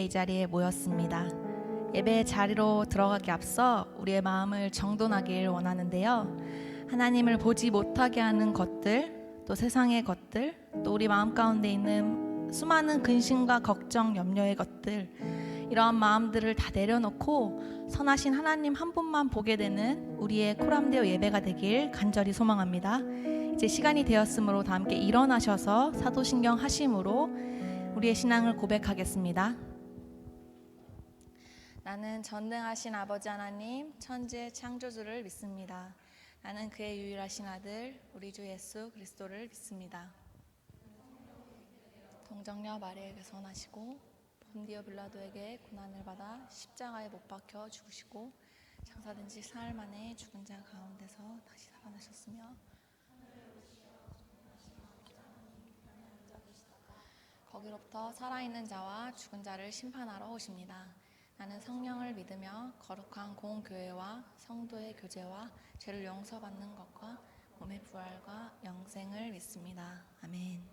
이 자리에 모였습니다. 예배 자리로 들어가기 앞서 우리의 마음을 정돈하길 원하는데요. 하나님을 보지 못하게 하는 것들, 또 세상의 것들, 또 우리 마음 가운데 있는 수많은 근심과 걱정, 염려의 것들, 이러한 마음들을 다 내려놓고 선하신 하나님 한 분만 보게 되는 우리의 코람데오 예배가 되길 간절히 소망합니다. 이제 시간이 되었으므로 다 함께 일어나셔서 사도신경 하심으로 우리의 신앙을 고백하겠습니다. 나는 전능하신 아버지 하나님, 천지의 창조주를 믿습니다. 나는 그의 유일하신 아들, 우리 주 예수 그리스도를 믿습니다. 동정녀 마리아에게 선하시고 본디오 빌라도에게 고난을 받아 십자가에 못 박혀 죽으시고 장사된 지 사흘 만에 죽은 자 가운데서 다시 살아나셨으며 거기로부터 살아있는 자와 죽은 자를 심판하러 오십니다. 나는 성령을 믿으며 거룩한 공교회와 성도의 교제와 죄를 용서받는 것과 몸의 부활과 영생을 믿습니다. 아멘.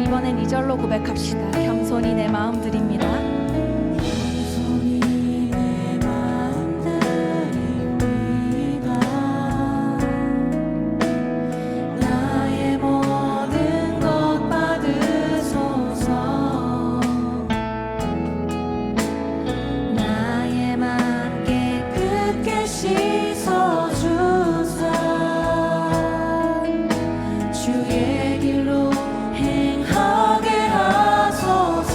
이번엔 2절로 고백합시다. 겸손히 내 마음 드립니다. 주의 길로 행하게 하소서.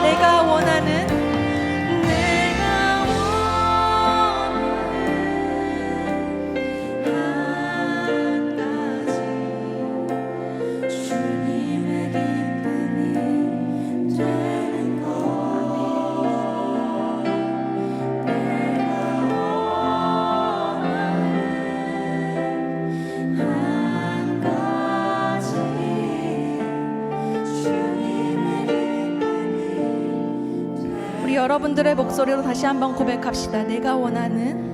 내가 원하는 여러분들의 목소리로 다시 한번 고백합시다. 내가 원하는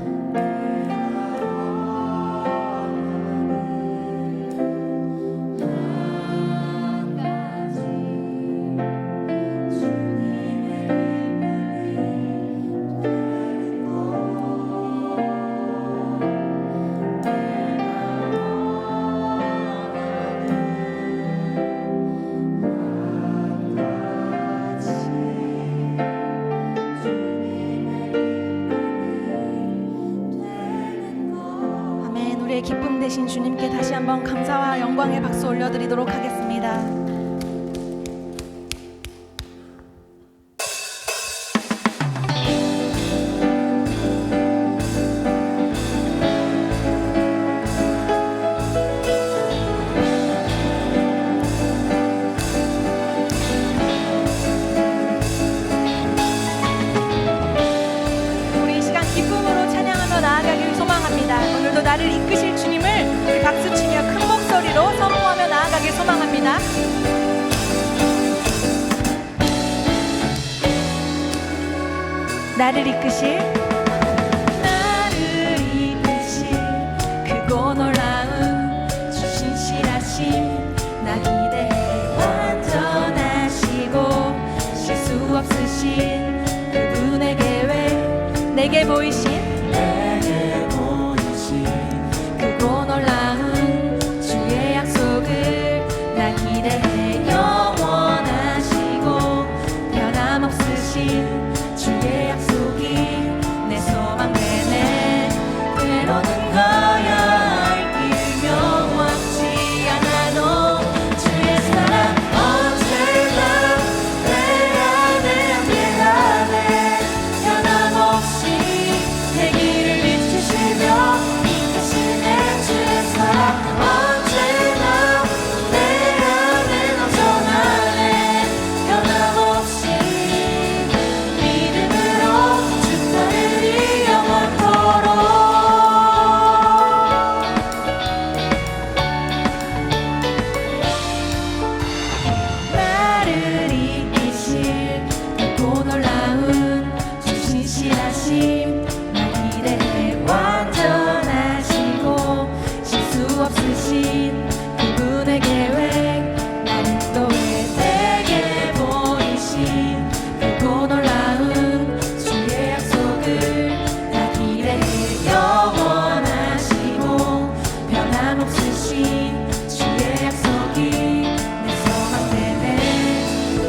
기쁨 되신 주님께 다시 한번 감사와 영광의 박수 올려드리도록 하겠습니다. 우리 이 시간 기쁨으로 찬양하며 나아가길 소망합니다. 오늘도 나를 이끄실 주님을 우리 박수치며 큰 목소리로 선포하며 나아가길 소망합니다. 나를 이끄실 크고 놀라운 주 신실하심 나 기대해 완전하시고 실수 없으신 그분의 계획 내게 보이신 크고 놀라운 주의 약속을 나 기대해 영원하시고 변함없으신 주의 약속이 내 소망 되네. 때로는 가야 할 길 명확지 않아도 주의 사랑 언제나 내 안에 변함없이 내 길을 비추시며 이끄시네. 주의 사랑 언제나 내 안에 넘쳐나네. 변함없이 믿음으로 주 따르리 영원토록. 나를 이끄실 크고 놀라운 주 신실하심 나 기대해 완전하시고 실수 없으신 그분의 계획 나를 인도해 내게 보이신 크고 놀라운 주의 약속을 나 기대해 영원하시고 변함없으신 주의 약속이 내 소망 되네.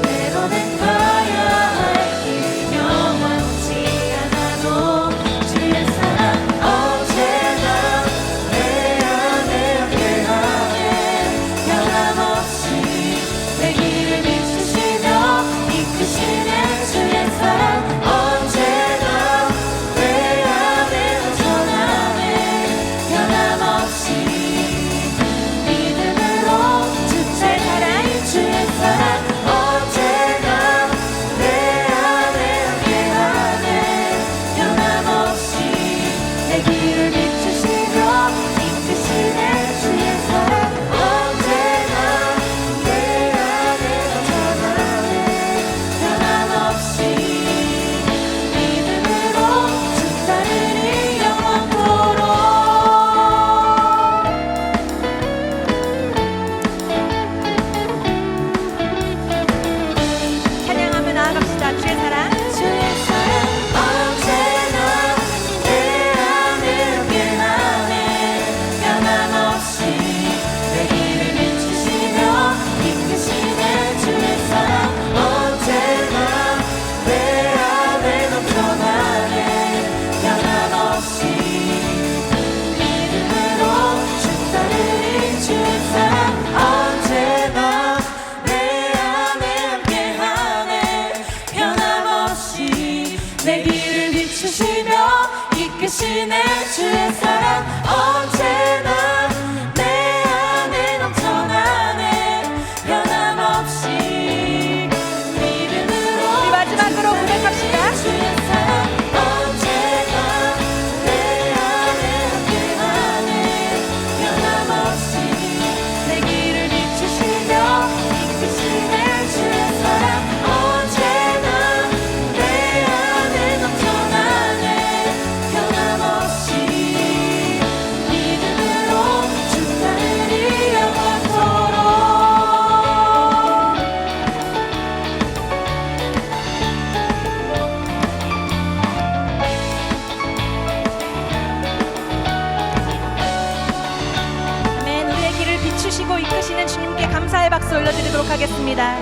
때로는 가야 할 길 영원치 않아도 비추시며 이끄시는 주의 사랑 언제나 내 안에 넘쳐나네 변함없이 믿음으로 우리 마지막으로 고백합시다. 주의 사랑 언제나 내 안에 함께하네 변함없이 내 길을 비추시며 이끄시는 주의 사랑 언제나 내 안에 넘쳐나네 변함없이 믿음으로 주 따르리 영원토록 아멘. 우리의 길을 비추시고 이끄시는 주님께 감사의 박수 올려드리도록 하겠습니다.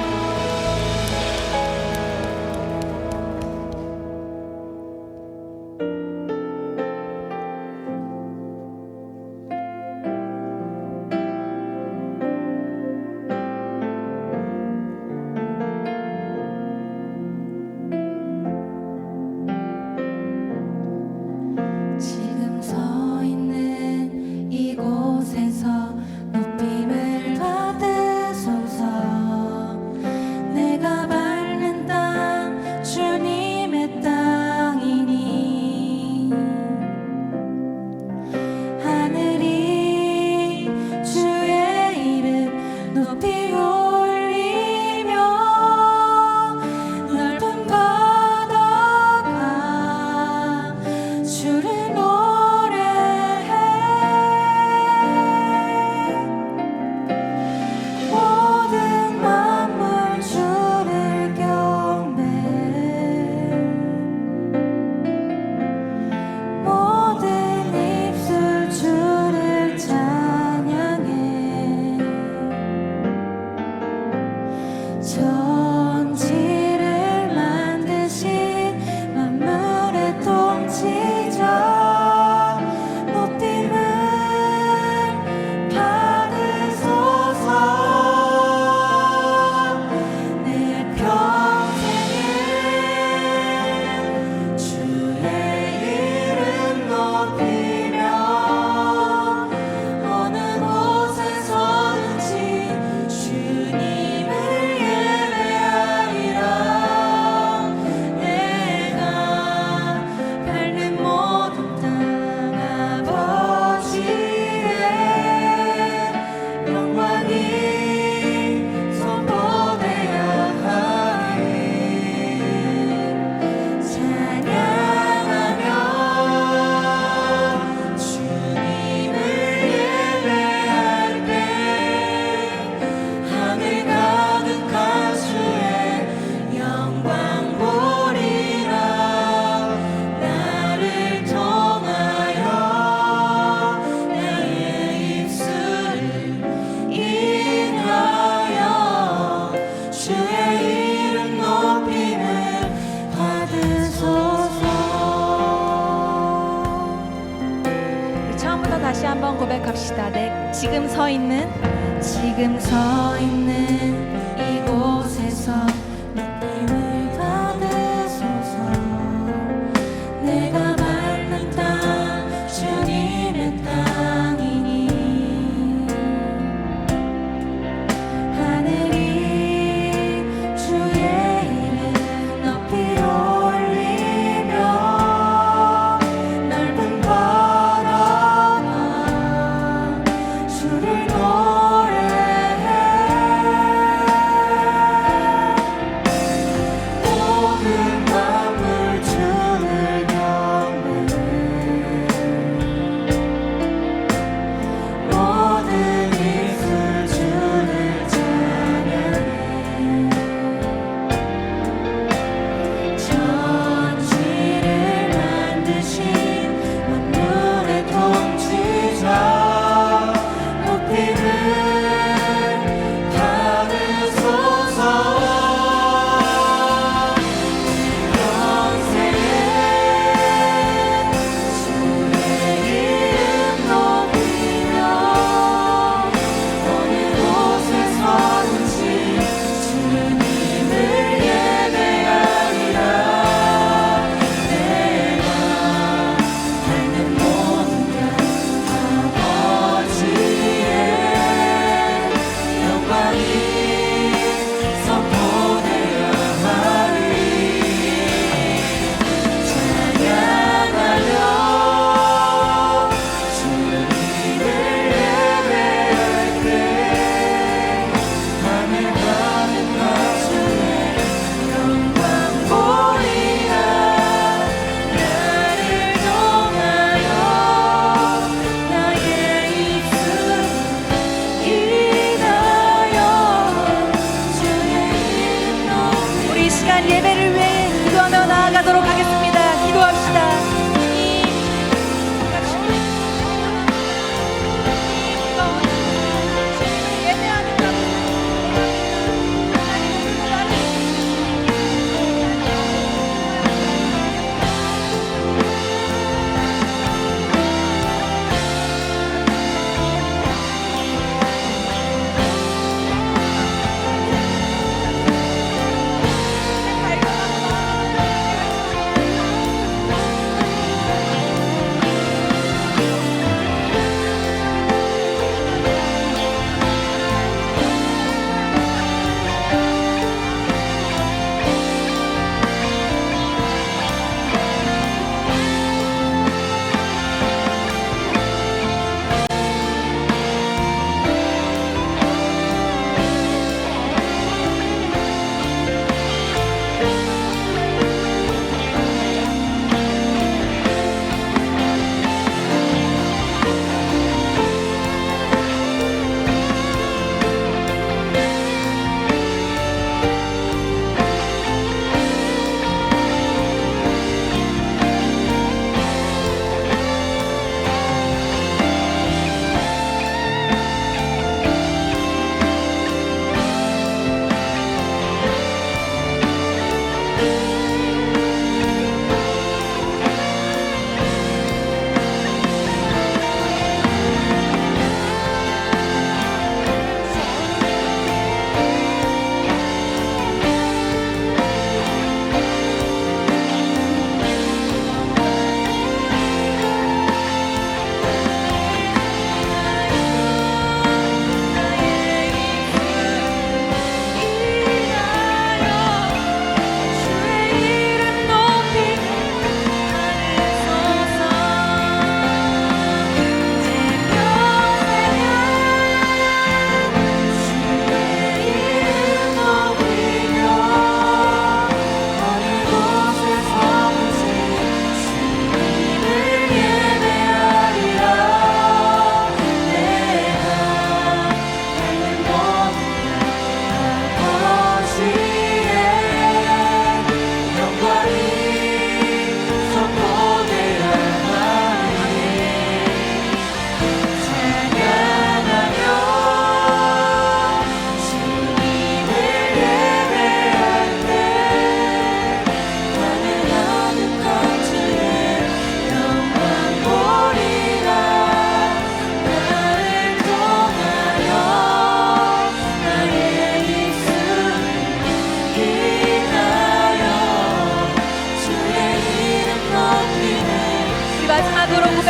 지금 서 있는 이곳에서 높임을 받으소서 내가 밟는 땅 주님의 땅이니 하늘이 주의 이름 높이 올리며 넓은 바다가 주를 노래해 모든 만물 주를 경배해 모든 입술 주를 찬양해 천지를 만드신 만물의 통치자 높임을 받으소서 내 평생을 주의 이름 높이며 어느 곳에서든지 주님을 예배하리라 내가 밟는 모든 땅 아버지의 영광이 선포되어야 하리 찬양하며 주님을 예배할 때 하늘 가득한 주의 영광 보리라 나를 통하여 나의 입술을 인하여 주의 이름 높임을 받으소서 우리 처음부터 다시 한번 고백합시다. 내 지금 서 있는 이곳에서 높임을 받으소서 내가 밟는 땅 주님의 땅이니 하늘이 주의 이름 높이 올리며 넓은 바다가 주를 노래해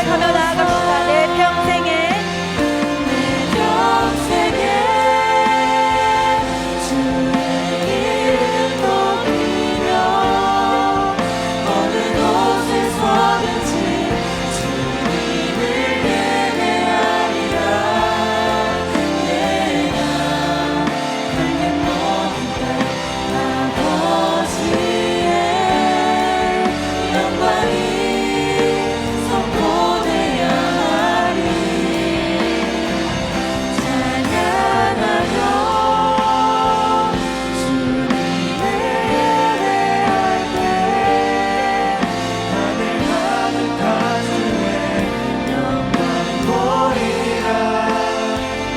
고백하며 나아갑시다. 내 평생에 주의 이름 높이며 어느 곳에 서든지 주님을 예배하리라. 내가 밝은 모든 아버지의 영광이 선포되어야 하리. 찬양하며 주님을 예배할 때 하늘 가득한 주의 영광이 보이라.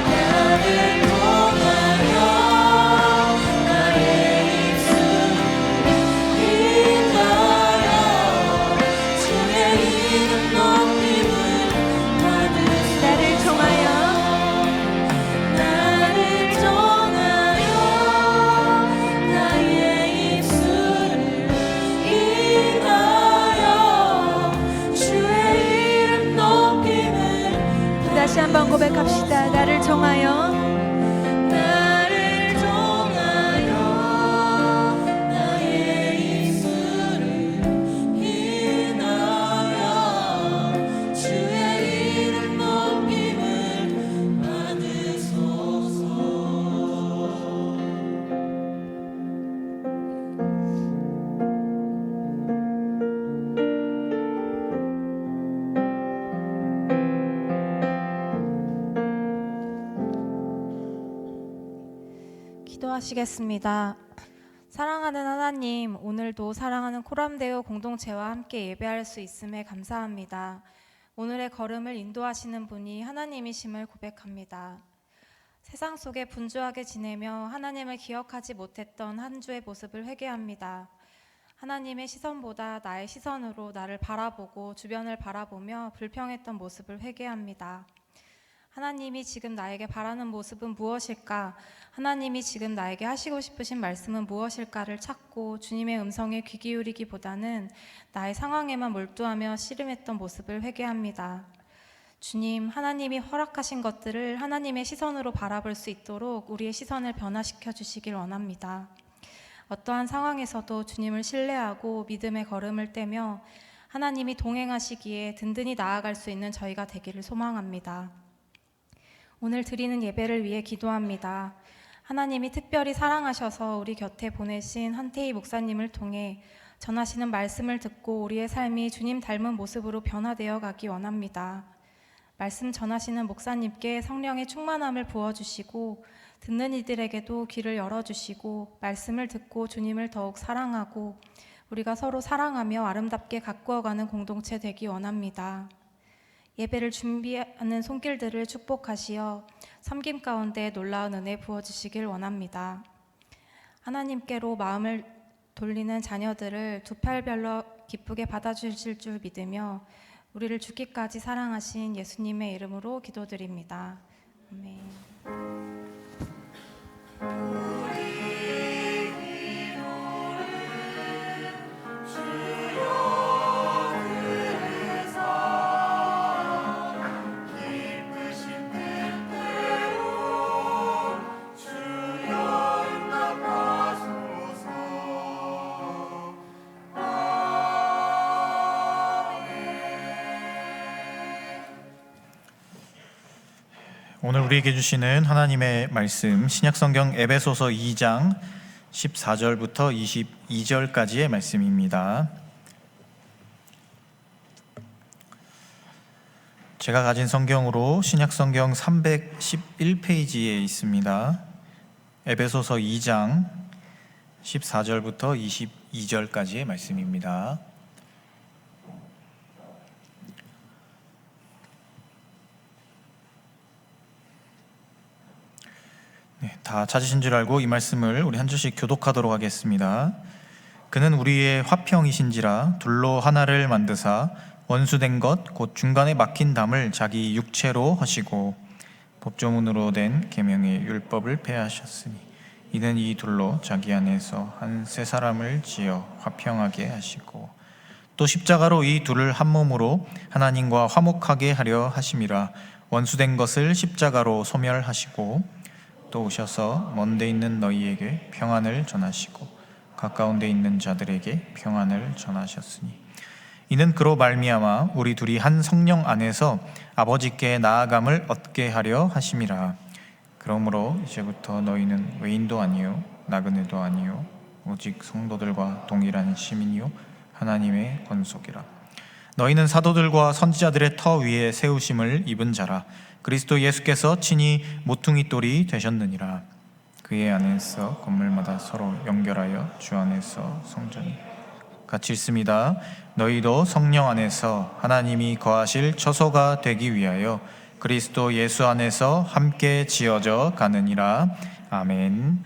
나를 통하여 나의 입술을 인하여 주의 이름 높임을 받으소서. 나를 통하여 나를 통하여 나의 입술을 인하여 주의 이름 높임을 다시 한번 고백합시다. 나를 통하여 나를 통하여 나의 입술을 인하여 주의 이름 높임을 받으소서. 기도하시겠습니다. 사랑하는 하나님, 오늘도 사랑하는 코람데오 공동체와 함께 예배할 수 있음에 감사합니다. 오늘의 걸음을 인도하시는 분이 하나님이심을 고백합니다. 세상 속에 분주하게 지내며 하나님을 기억하지 못했던 한 주의 모습을 회개합니다. 하나님의 시선보다 나의 시선으로 나를 바라보고 주변을 바라보며 불평했던 모습을 회개합니다. 하나님이 지금 나에게 바라는 모습은 무엇일까? 하나님이 지금 나에게 하시고 싶으신 말씀은 무엇일까를 찾고 주님의 음성에 귀 기울이기보다는 나의 상황에만 몰두하며 씨름했던 모습을 회개합니다. 주님, 하나님이 허락하신 것들을 하나님의 시선으로 바라볼 수 있도록 우리의 시선을 변화시켜 주시길 원합니다. 어떠한 상황에서도 주님을 신뢰하고 믿음의 걸음을 떼며 하나님이 동행하시기에 든든히 나아갈 수 있는 저희가 되기를 소망합니다. 오늘 드리는 예배를 위해 기도합니다. 하나님이 특별히 사랑하셔서 우리 곁에 보내신 한태희 목사님을 통해 전하시는 말씀을 듣고 우리의 삶이 주님 닮은 모습으로 변화되어 가기 원합니다. 말씀 전하시는 목사님께 성령의 충만함을 부어주시고 듣는 이들에게도 귀를 열어주시고 말씀을 듣고 주님을 더욱 사랑하고 우리가 서로 사랑하며 아름답게 가꾸어가는 공동체 되기 원합니다. 예배를 준비하는 손길들을 축복하시어 섬김 가운데 놀라운 은혜 부어주시길 원합니다. 하나님께로 마음을 돌리는 자녀들을 두 팔별로 기쁘게 받아주실 줄 믿으며 우리를 죽기까지 사랑하신 예수님의 이름으로 기도드립니다. 아멘. 오늘 우리에게 주시는 하나님의 말씀, 신약성경 에베소서 2장 14절부터 22절까지의 말씀입니다. 제가 가진 성경으로 신약성경 311페이지에 있습니다. 에베소서 2장 14절부터 22절까지의 말씀입니다. 다 찾으신 줄 알고 이 말씀을 우리 한 절씩 교독하도록 하겠습니다. 그는 우리의 화평이신지라 둘로 하나를 만드사 원수된 것 곧 중간에 막힌 담을 자기 육체로 하시고 법조문으로 된 계명의 율법을 폐하셨으니 이는 이 둘로 자기 안에서 한 세 사람을 지어 화평하게 하시고 또 십자가로 이 둘을 한 몸으로 하나님과 화목하게 하려 하심이라. 원수된 것을 십자가로 소멸하시고 또 오셔서 먼데 있는 너희에게 평안을 전하시고 가까운 데 있는 자들에게 평안을 전하셨으니 이는 그로 말미암아 우리 둘이 한 성령 안에서 아버지께 나아감을 얻게 하려 하심이라. 그러므로 이제부터 너희는 외인도 아니요 나그네도 아니요 오직 성도들과 동일한 시민이요 하나님의 권속이라. 너희는 사도들과 선지자들의 터 위에 세우심을 입은 자라. 그리스도 예수께서 친히 모퉁이 돌이 되셨느니라. 그의 안에서 건물마다 서로 연결하여 주 안에서 성전이 같이 있습니다. 너희도 성령 안에서 하나님이 거하실 처소가 되기 위하여 그리스도 예수 안에서 함께 지어져 가느니라. 아멘.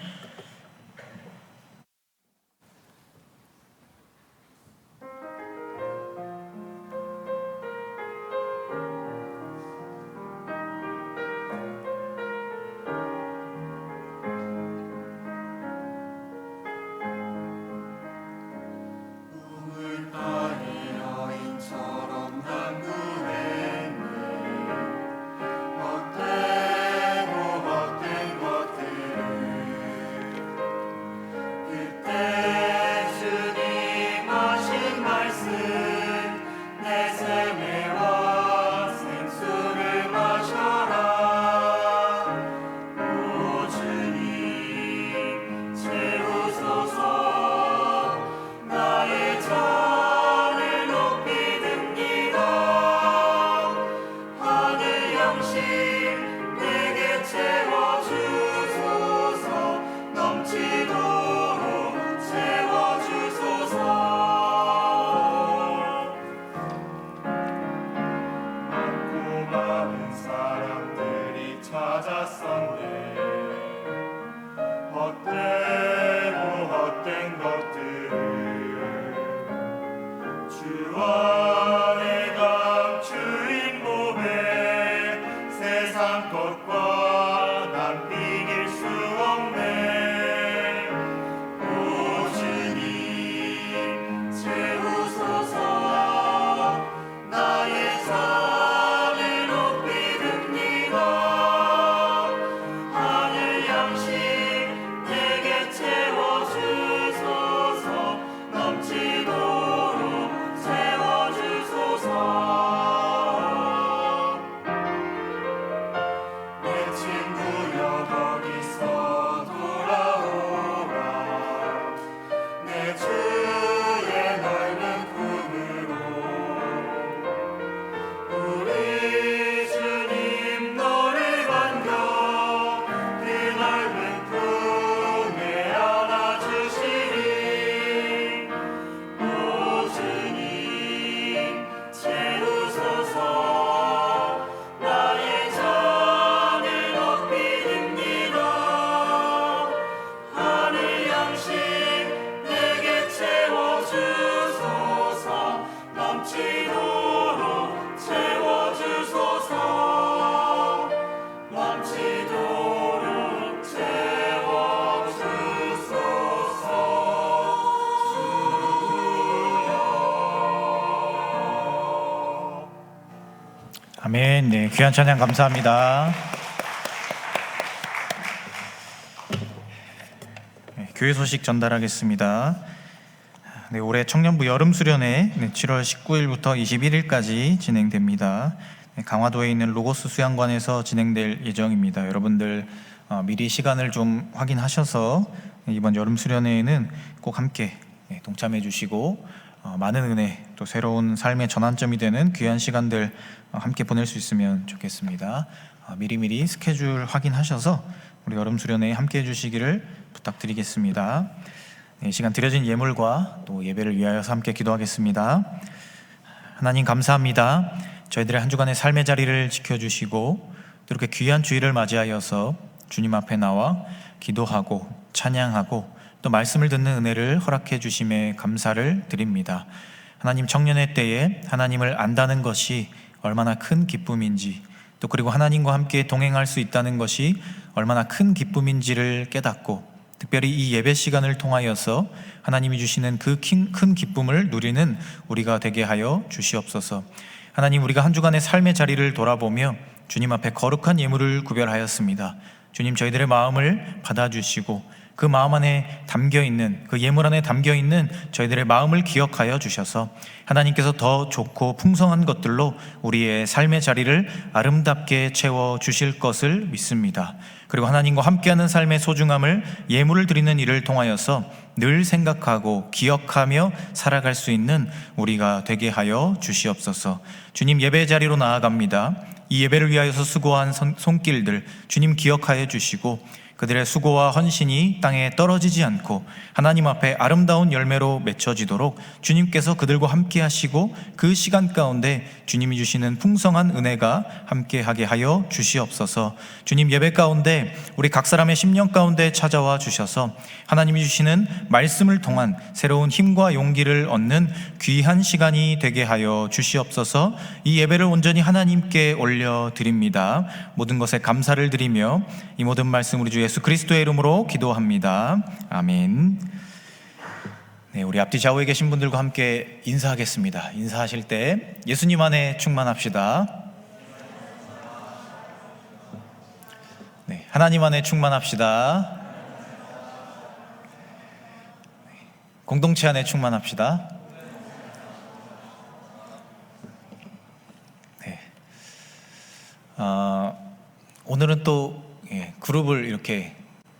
아멘. 네, 귀한 찬양 감사합니다. 네, 교회 소식 전달하겠습니다. 네, 올해 청년부 여름 수련회 7월 19일부터 21일까지 진행됩니다. 네, 강화도에 있는 로고스 수양관에서 진행될 예정입니다. 여러분들 미리 시간을 좀 확인하셔서 이번 여름 수련회에는 꼭 함께 동참해 주시고 많은 은혜 또 새로운 삶의 전환점이 되는 귀한 시간들 함께 보낼 수 있으면 좋겠습니다. 미리미리 스케줄 확인하셔서 우리 여름 수련회에 함께 해주시기를 부탁드리겠습니다. 이 시간 드려진 예물과 또 예배를 위하여서 함께 기도하겠습니다. 하나님 감사합니다. 저희들의 한 주간의 삶의 자리를 지켜주시고 또 이렇게 귀한 주일을 맞이하여서 주님 앞에 나와 기도하고 찬양하고 또 말씀을 듣는 은혜를 허락해 주심에 감사를 드립니다. 하나님, 청년의 때에 하나님을 안다는 것이 얼마나 큰 기쁨인지, 또 그리고 하나님과 함께 동행할 수 있다는 것이 얼마나 큰 기쁨인지를 깨닫고 특별히 이 예배 시간을 통하여서 하나님이 주시는 그 큰 기쁨을 누리는 우리가 되게 하여 주시옵소서. 하나님, 우리가 한 주간의 삶의 자리를 돌아보며 주님 앞에 거룩한 예물을 구별하였습니다. 주님, 저희들의 마음을 받아주시고 그 마음 안에 담겨있는, 그 예물 안에 담겨있는 저희들의 마음을 기억하여 주셔서 하나님께서 더 좋고 풍성한 것들로 우리의 삶의 자리를 아름답게 채워주실 것을 믿습니다. 그리고 하나님과 함께하는 삶의 소중함을 예물을 드리는 일을 통하여서 늘 생각하고 기억하며 살아갈 수 있는 우리가 되게 하여 주시옵소서. 주님, 예배 자리로 나아갑니다. 이 예배를 위하여서 수고한 손길들 주님 기억하여 주시고 그들의 수고와 헌신이 땅에 떨어지지 않고 하나님 앞에 아름다운 열매로 맺혀지도록 주님께서 그들과 함께 하시고 그 시간 가운데 주님이 주시는 풍성한 은혜가 함께하게 하여 주시옵소서. 주님, 예배 가운데 우리 각 사람의 심령 가운데 찾아와 주셔서 하나님이 주시는 말씀을 통한 새로운 힘과 용기를 얻는 귀한 시간이 되게 하여 주시옵소서. 이 예배를 온전히 하나님께 올려드립니다. 모든 것에 감사를 드리며 이 모든 말씀 우리 주 예수 그리스도의 이름으로 기도합니다. 아멘. 네, 우리 앞뒤 좌우에 계신 분들과 함께 인사하겠습니다. 인사하실 때 예수님 안에 충만합시다. 네, 하나님 안에 충만합시다. 공동체 안에 충만합시다. 네. 오늘은 또 그룹을 이렇게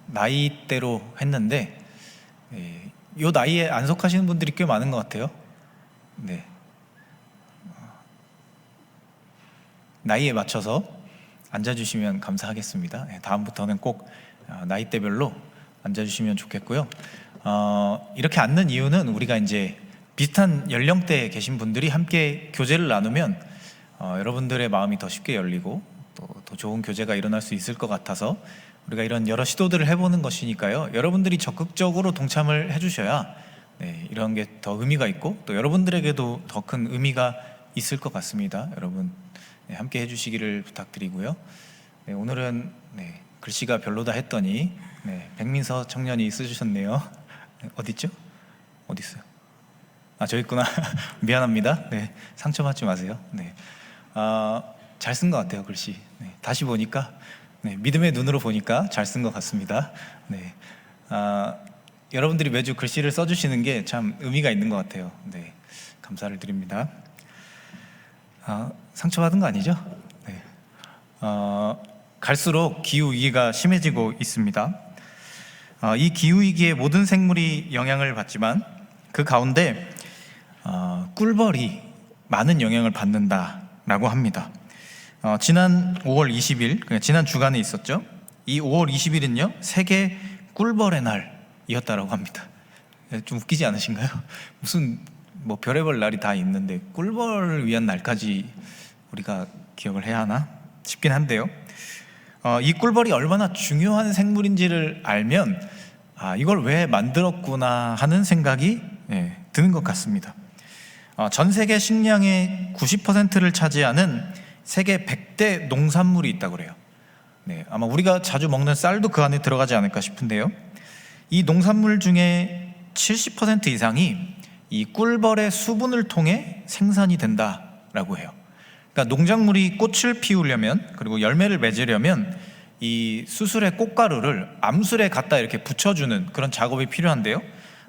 나이대로 했는데 이 나이에 안 속하시는 분들이 꽤 많은 것 같아요. 네. 나이에 맞춰서 앉아주시면 감사하겠습니다. 다음부터는 꼭 나이대별로 앉아주시면 좋겠고요. 이렇게 앉는 이유는 우리가 이제 비슷한 연령대에 계신 분들이 함께 교제를 나누면 여러분들의 마음이 더 쉽게 열리고 또 더 좋은 교제가 일어날 수 있을 것 같아서 우리가 이런 여러 시도들을 해보는 것이니까요. 여러분들이 적극적으로 동참을 해주셔야 이런 게 더 의미가 있고 또 여러분들에게도 더 큰 의미가 있을 것 같습니다. 여러분 함께 해주시기를 부탁드리고요. 오늘은 글씨가 별로다 했더니 백민서 청년이 쓰주셨네요. 어딨죠? 어디 있어요? 저 있구나. 미안합니다. 상처받지 마세요. 잘 쓴 것 같아요, 글씨. 다시 보니까 믿음의 눈으로 보니까 잘 쓴 것 같습니다. 여러분들이 매주 글씨를 써주시는 게 참 의미가 있는 것 같아요. 감사를 드립니다. 상처받은 거 아니죠? 갈수록 기후위기가 심해지고 있습니다. 이 기후위기에 모든 생물이 영향을 받지만 그 가운데 꿀벌이 많은 영향을 받는다라고 합니다. 지난 5월 20일, 그러니까 지난 주간에 있었죠. 이 5월 20일은요 세계 꿀벌의 날이었다라고 합니다. 좀 웃기지 않으신가요? 무슨 뭐 별의별 날이 다 있는데 꿀벌을 위한 날까지 우리가 기억을 해야 하나 싶긴 한데요. 이 꿀벌이 얼마나 중요한 생물인지를 알면 이걸 왜 만들었구나 하는 생각이 드는 것 같습니다. 전 세계 식량의 90%를 차지하는 세계 100대 농산물이 있다고 그래요. 아마 우리가 자주 먹는 쌀도 그 안에 들어가지 않을까 싶은데요. 이 농산물 중에 70% 이상이 이 꿀벌의 수분을 통해 생산이 된다라고 해요. 그러니까 농작물이 꽃을 피우려면 그리고 열매를 맺으려면 이 수술의 꽃가루를 암술에 갖다 이렇게 붙여주는 그런 작업이 필요한데요.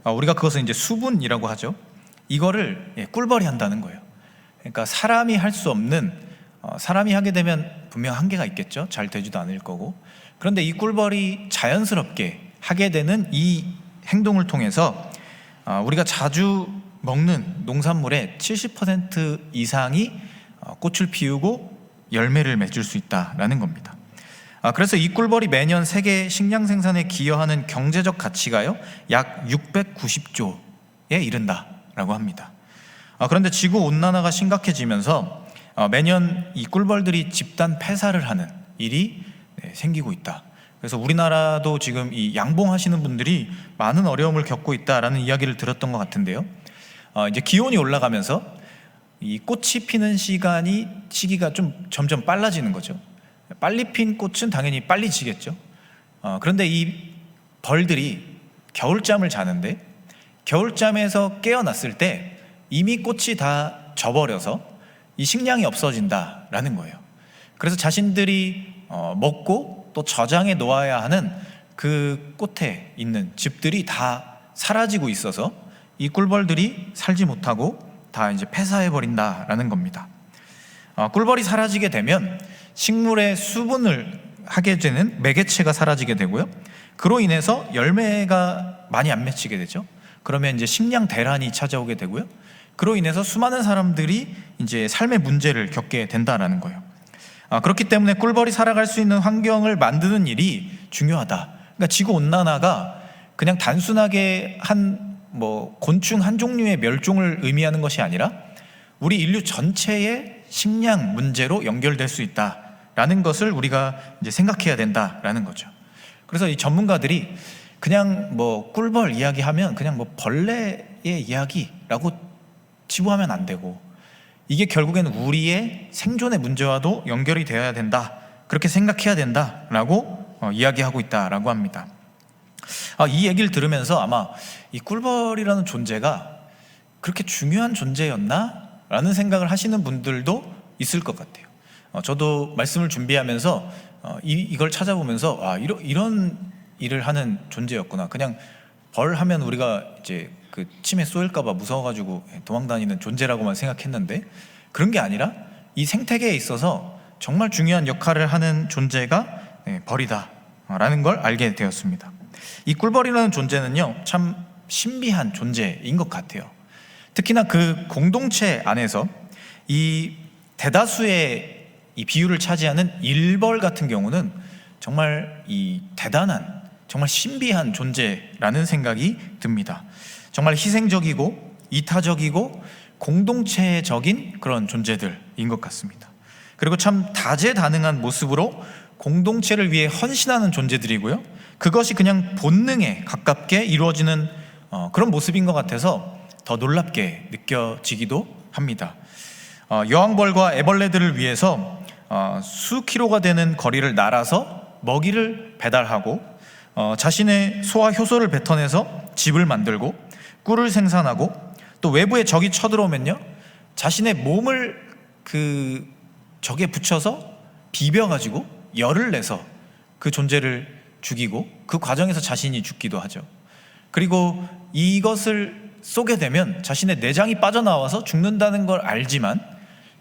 우리가 그것을 이제 수분이라고 하죠. 이거를 꿀벌이 한다는 거예요. 그러니까 사람이 할 수 없는, 사람이 하게 되면 분명 한계가 있겠죠. 잘 되지도 않을 거고. 그런데 이 꿀벌이 자연스럽게 하게 되는 이 행동을 통해서 우리가 자주 먹는 농산물의 70% 이상이 꽃을 피우고 열매를 맺을 수 있다라는 겁니다. 그래서 이 꿀벌이 매년 세계 식량 생산에 기여하는 경제적 가치가요 약 690조에 이른다라고 합니다. 그런데 지구 온난화가 심각해지면서 매년 이 꿀벌들이 집단 폐사를 하는 일이 생기고 있다. 그래서 우리나라도 지금 이 양봉하시는 분들이 많은 어려움을 겪고 있다라는 이야기를 들었던 것 같은데요. 이제 기온이 올라가면서 이 꽃이 피는 시기가 좀 점점 빨라지는 거죠. 빨리 핀 꽃은 당연히 빨리 지겠죠. 그런데 이 벌들이 겨울잠을 자는데 겨울잠에서 깨어났을 때 이미 꽃이 다 져버려서 이 식량이 없어진다라는 거예요. 그래서 자신들이 먹고 또 저장해 놓아야 하는 그 꽃에 있는 즙들이 다 사라지고 있어서 이 꿀벌들이 살지 못하고 다 이제 폐사해 버린다라는 겁니다. 꿀벌이 사라지게 되면 식물의 수분을 하게 되는 매개체가 사라지게 되고요. 그로 인해서 열매가 많이 안 맺히게 되죠. 그러면 이제 식량 대란이 찾아오게 되고요. 그로 인해서 수많은 사람들이 이제 삶의 문제를 겪게 된다라는 거예요. 그렇기 때문에 꿀벌이 살아갈 수 있는 환경을 만드는 일이 중요하다. 그러니까 지구 온난화가 그냥 단순하게 곤충 한 종류의 멸종을 의미하는 것이 아니라 우리 인류 전체의 식량 문제로 연결될 수 있다라는 것을 우리가 이제 생각해야 된다라는 거죠. 그래서 이 전문가들이 그냥 꿀벌 이야기하면 그냥 벌레의 이야기라고 치부하면 안 되고, 이게 결국에는 우리의 생존의 문제와도 연결이 되어야 된다, 그렇게 생각해야 된다라고 이야기하고 있다라고 합니다. 이 얘기를 들으면서 아마 이 꿀벌이라는 존재가 그렇게 중요한 존재였나? 라는 생각을 하시는 분들도 있을 것 같아요. 저도 말씀을 준비하면서 이걸 찾아보면서 이런 일을 하는 존재였구나. 그냥 벌 하면 우리가 이제 그 침에 쏘일까봐 무서워가지고 도망다니는 존재라고만 생각했는데 그런 게 아니라 이 생태계에 있어서 정말 중요한 역할을 하는 존재가 벌이다라는 걸 알게 되었습니다. 이 꿀벌이라는 존재는요, 참 신비한 존재인 것 같아요. 특히나 그 공동체 안에서 이 대다수의 이 비율을 차지하는 일벌 같은 경우는 정말 이 대단한, 정말 신비한 존재라는 생각이 듭니다. 정말 희생적이고 이타적이고 공동체적인 그런 존재들인 것 같습니다. 그리고 참 다재다능한 모습으로 공동체를 위해 헌신하는 존재들이고요. 그것이 그냥 본능에 가깝게 이루어지는 그런 모습인 것 같아서 더 놀랍게 느껴지기도 합니다. 여왕벌과 애벌레들을 위해서 수킬로가 되는 거리를 날아서 먹이를 배달하고 자신의 소와 효소를 뱉어내서 집을 만들고 꿀을 생산하고 또 외부에 적이 쳐들어오면요, 자신의 몸을 그 적에 붙여서 비벼가지고 열을 내서 그 존재를 죽이고 그 과정에서 자신이 죽기도 하죠. 그리고 이것을 쏘게 되면 자신의 내장이 빠져나와서 죽는다는 걸 알지만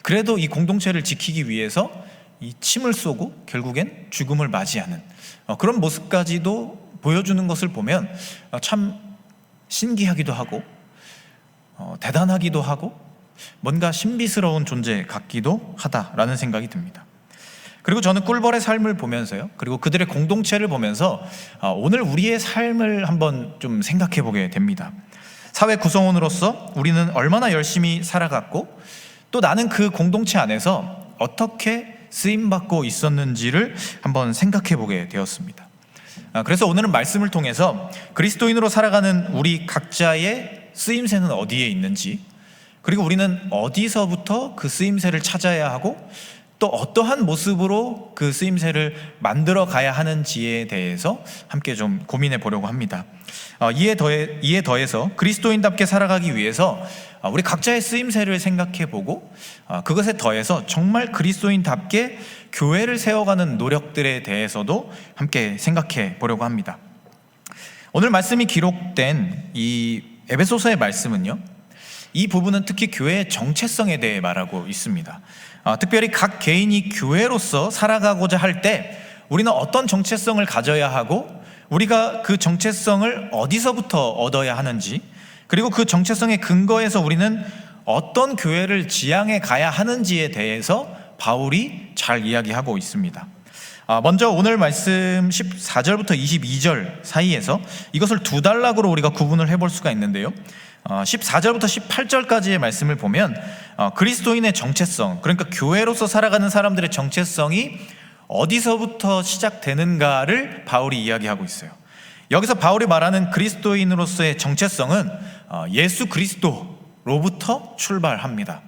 그래도 이 공동체를 지키기 위해서 이 침을 쏘고 결국엔 죽음을 맞이하는 그런 모습까지도 보여주는 것을 보면 참 신기하기도 하고 대단하기도 하고 뭔가 신비스러운 존재 같기도 하다라는 생각이 듭니다. 그리고 저는 꿀벌의 삶을 보면서요, 그리고 그들의 공동체를 보면서 오늘 우리의 삶을 한번 좀 생각해 보게 됩니다. 사회 구성원으로서 우리는 얼마나 열심히 살아갔고 또 나는 그 공동체 안에서 어떻게 쓰임받고 있었는지를 한번 생각해 보게 되었습니다. 그래서 오늘은 말씀을 통해서 그리스도인으로 살아가는 우리 각자의 쓰임새는 어디에 있는지, 그리고 우리는 어디서부터 그 쓰임새를 찾아야 하고 또 어떠한 모습으로 그 쓰임새를 만들어 가야 하는지에 대해서 함께 좀 고민해 보려고 합니다. 이에 더해서 그리스도인답게 살아가기 위해서 우리 각자의 쓰임새를 생각해 보고 그것에 더해서 정말 그리스도인답게 교회를 세워가는 노력들에 대해서도 함께 생각해 보려고 합니다. 오늘 말씀이 기록된 이 에베소서의 말씀은요, 이 부분은 특히 교회의 정체성에 대해 말하고 있습니다. 특별히 각 개인이 교회로서 살아가고자 할 때 우리는 어떤 정체성을 가져야 하고 우리가 그 정체성을 어디서부터 얻어야 하는지, 그리고 그 정체성의 근거에서 우리는 어떤 교회를 지향해 가야 하는지에 대해서 바울이 잘 이야기하고 있습니다. 먼저 오늘 말씀 14절부터 22절 사이에서 이것을 두 단락으로 우리가 구분을 해볼 수가 있는데요, 14절부터 18절까지의 말씀을 보면 그리스도인의 정체성, 그러니까 교회로서 살아가는 사람들의 정체성이 어디서부터 시작되는가를 바울이 이야기하고 있어요. 여기서 바울이 말하는 그리스도인으로서의 정체성은 예수 그리스도로부터 출발합니다.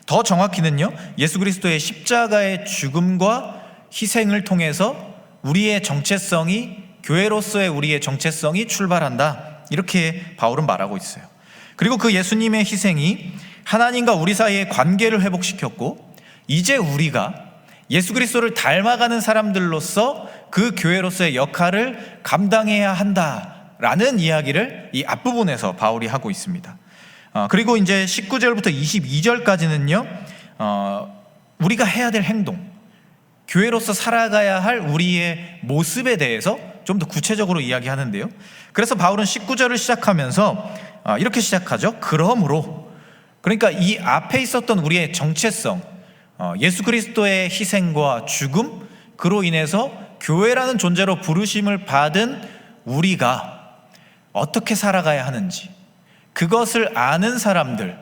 더 정확히는요, 예수 그리스도의 십자가의 죽음과 희생을 통해서 우리의 정체성이 교회로서의 우리의 정체성이 출발한다. 이렇게 바울은 말하고 있어요. 그리고 그 예수님의 희생이 하나님과 우리 사이의 관계를 회복시켰고, 이제 우리가 예수 그리스도를 닮아가는 사람들로서 그 교회로서의 역할을 감당해야 한다라는 이야기를 이 앞부분에서 바울이 하고 있습니다. 그리고 이제 19절부터 22절까지는요, 우리가 해야 될 행동, 교회로서 살아가야 할 우리의 모습에 대해서 좀 더 구체적으로 이야기하는데요. 그래서 바울은 19절을 시작하면서 이렇게 시작하죠. 그러므로, 그러니까 이 앞에 있었던 우리의 정체성, 예수 그리스도의 희생과 죽음, 그로 인해서 교회라는 존재로 부르심을 받은 우리가 어떻게 살아가야 하는지, 그것을 아는 사람들,